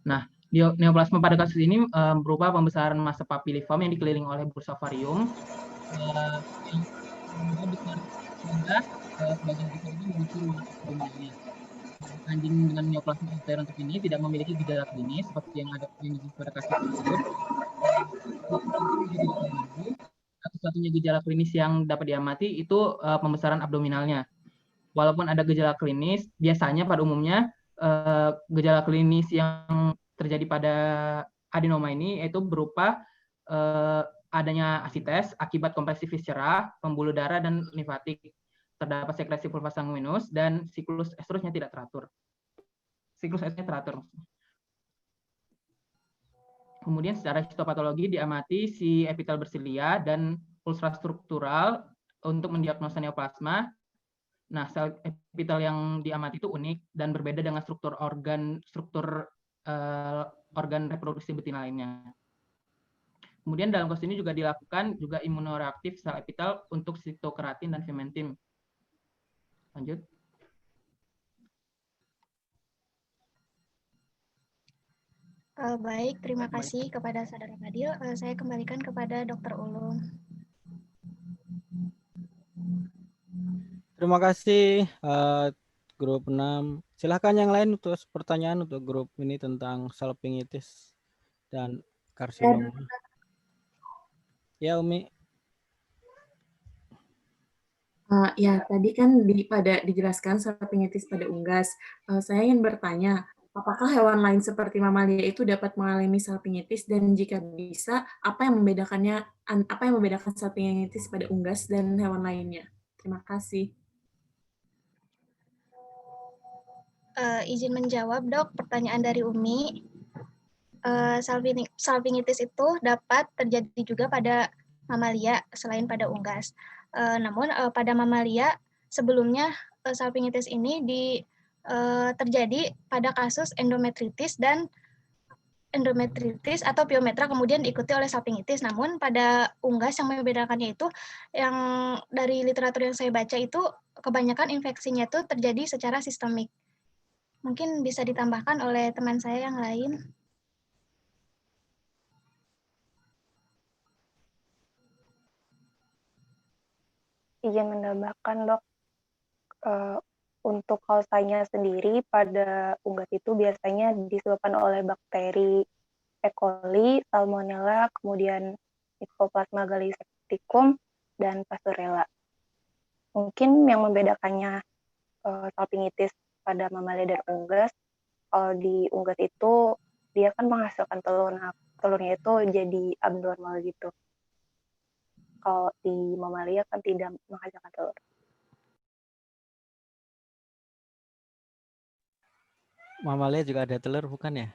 Nah, neoplasma pada kasus ini berupa pembesaran massa papiliform yang dikelilingi oleh bursa ovarium yang besar sehingga sebagian besar ini mengisi ruang abdominalnya. Anjing dengan neoplasma enterontop ini tidak memiliki gejala klinis seperti yang dijelaskan pada kasus tersebut. Satu-satunya gejala klinis yang dapat diamati itu pembesaran abdominalnya. Walaupun ada gejala klinis, biasanya pada umumnya gejala klinis yang terjadi pada adenoma ini yaitu berupa adanya asites akibat kompresi viscera, pembuluh darah, dan limfatik. Terdapat sekresi pulpa sanguinus dan siklus estrusnya tidak teratur. Siklus estrusnya teratur. Kemudian secara histopatologi diamati si epitel bersilia dan ultrastruktural untuk mendiagnosa neoplasma. Nah, sel epitel yang diamati itu unik dan berbeda dengan struktur organ reproduksi betina lainnya. Kemudian dalam kasus ini juga dilakukan juga imunoreaktif sel epitel untuk sitokeratin dan vimentin. Lanjut. Baik, terima kasih kepada Saudara Fadil. Saya kembalikan kepada Dr. Ulum. Terima kasih grup 6. Silakan yang lain untuk pertanyaan untuk grup ini tentang salpingitis dan karsinoma. Ya, Umi. Ya, tadi kan dijelaskan salpingitis pada unggas. Saya ingin bertanya, apakah hewan lain seperti mamalia itu dapat mengalami salpingitis, dan jika bisa, apa yang membedakan salpingitis pada unggas dan hewan lainnya? Terima kasih. Izin menjawab, Dok, pertanyaan dari Umi. Salpingitis itu dapat terjadi juga pada mamalia selain pada unggas. Namun pada mamalia sebelumnya salpingitis ini terjadi pada kasus endometritis atau pyometra kemudian diikuti oleh salpingitis. Namun pada unggas yang membedakannya itu yang dari literatur yang saya baca itu kebanyakan infeksinya itu terjadi secara sistemik. Mungkin bisa ditambahkan oleh teman saya yang lain. Izin menambahkan, Dok, untuk kausanya sendiri pada unggas itu biasanya disebabkan oleh bakteri E. coli, Salmonella, kemudian Mycoplasma gallisepticum, dan Pastorella. Mungkin yang membedakannya salpingitis pada mamalia dan unggas, kalau di unggas itu dia kan menghasilkan telur, nah telurnya itu jadi abnormal gitu. Kalau di mamalia kan tidak menghasilkan telur. Mamalia juga ada telur, bukan ya?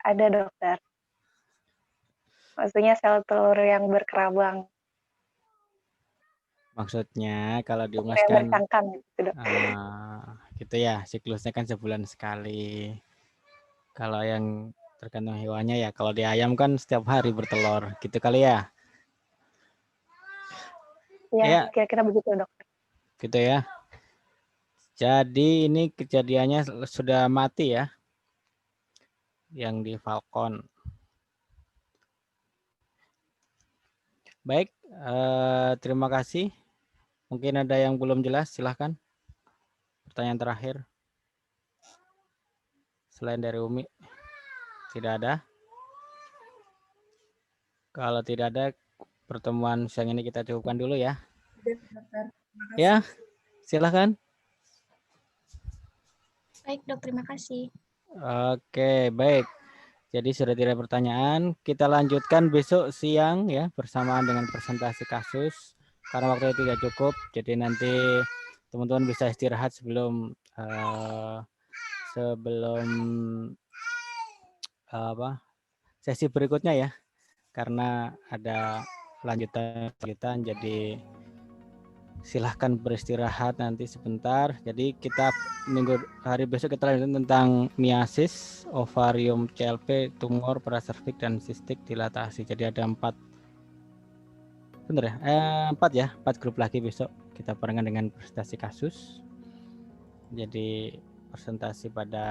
Ada, Dokter. Maksudnya sel telur yang berkerabang. Maksudnya kalau di unggas Kayak kan bercangkang gitu, Dok. gitu ya, siklusnya kan sebulan sekali. Kalau yang tergantung hewannya ya, kalau di ayam kan setiap hari bertelur, gitu kali ya? Ya, kira-kira begitu, Dokter. Gitu ya. Jadi ini kejadiannya sudah mati ya, yang di Falcon. Baik, terima kasih. Mungkin ada yang belum jelas, silahkan. Pertanyaan terakhir. Selain dari Umi, tidak ada. Kalau tidak ada, pertemuan siang ini kita cukupkan dulu ya. Ya, silahkan. Baik, Dok, terima kasih. Oke, baik. Jadi sudah tidak ada pertanyaan. Kita lanjutkan besok siang ya, bersamaan dengan presentasi kasus. Karena waktunya tidak cukup, jadi nanti teman-teman bisa istirahat sebelum sesi berikutnya ya. Karena ada lanjutan, jadi silahkan beristirahat nanti sebentar. Jadi kita hari besok kita lanjutkan tentang miasis, ovarium CLP, tumor, praservik, dan sistik dilatasi. Jadi ada 4 grup lagi besok kita barengan dengan presentasi kasus. Jadi presentasi pada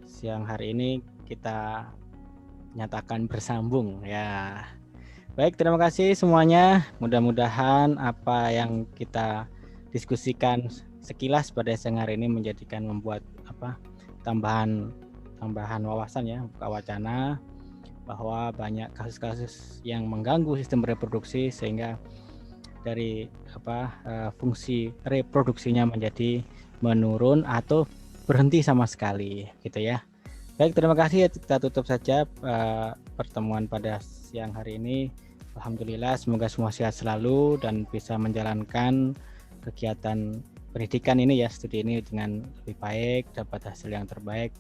siang hari ini kita nyatakan bersambung ya. Baik, terima kasih semuanya. Mudah-mudahan apa yang kita diskusikan sekilas pada siang hari ini membuat tambahan wawasan ya, buka wacana bahwa banyak kasus-kasus yang mengganggu sistem reproduksi sehingga dari fungsi reproduksinya menjadi menurun atau berhenti sama sekali gitu ya. Baik, terima kasih. Kita tutup saja pertemuan pada siang hari ini. Alhamdulillah, semoga semua sehat selalu dan bisa menjalankan kegiatan pendidikan ini ya, studi ini dengan lebih baik, dapat hasil yang terbaik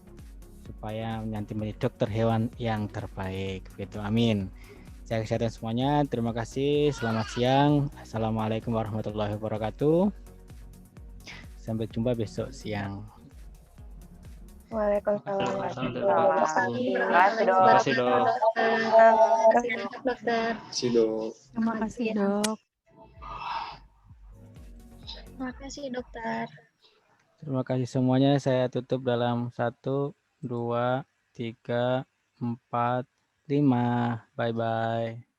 supaya nanti menjadi dokter hewan yang terbaik. Begitu, amin. Jaga kesehatan semuanya. Terima kasih. Selamat siang. Assalamualaikum warahmatullahi wabarakatuh. Sampai jumpa besok siang. Waalaikumsalam Terima kasih, Dok. Terima kasih, Dok. Terima kasih, dokter. Terima kasih semuanya. Saya tutup dalam 1, 2, 3, 4, 5. Bye-bye.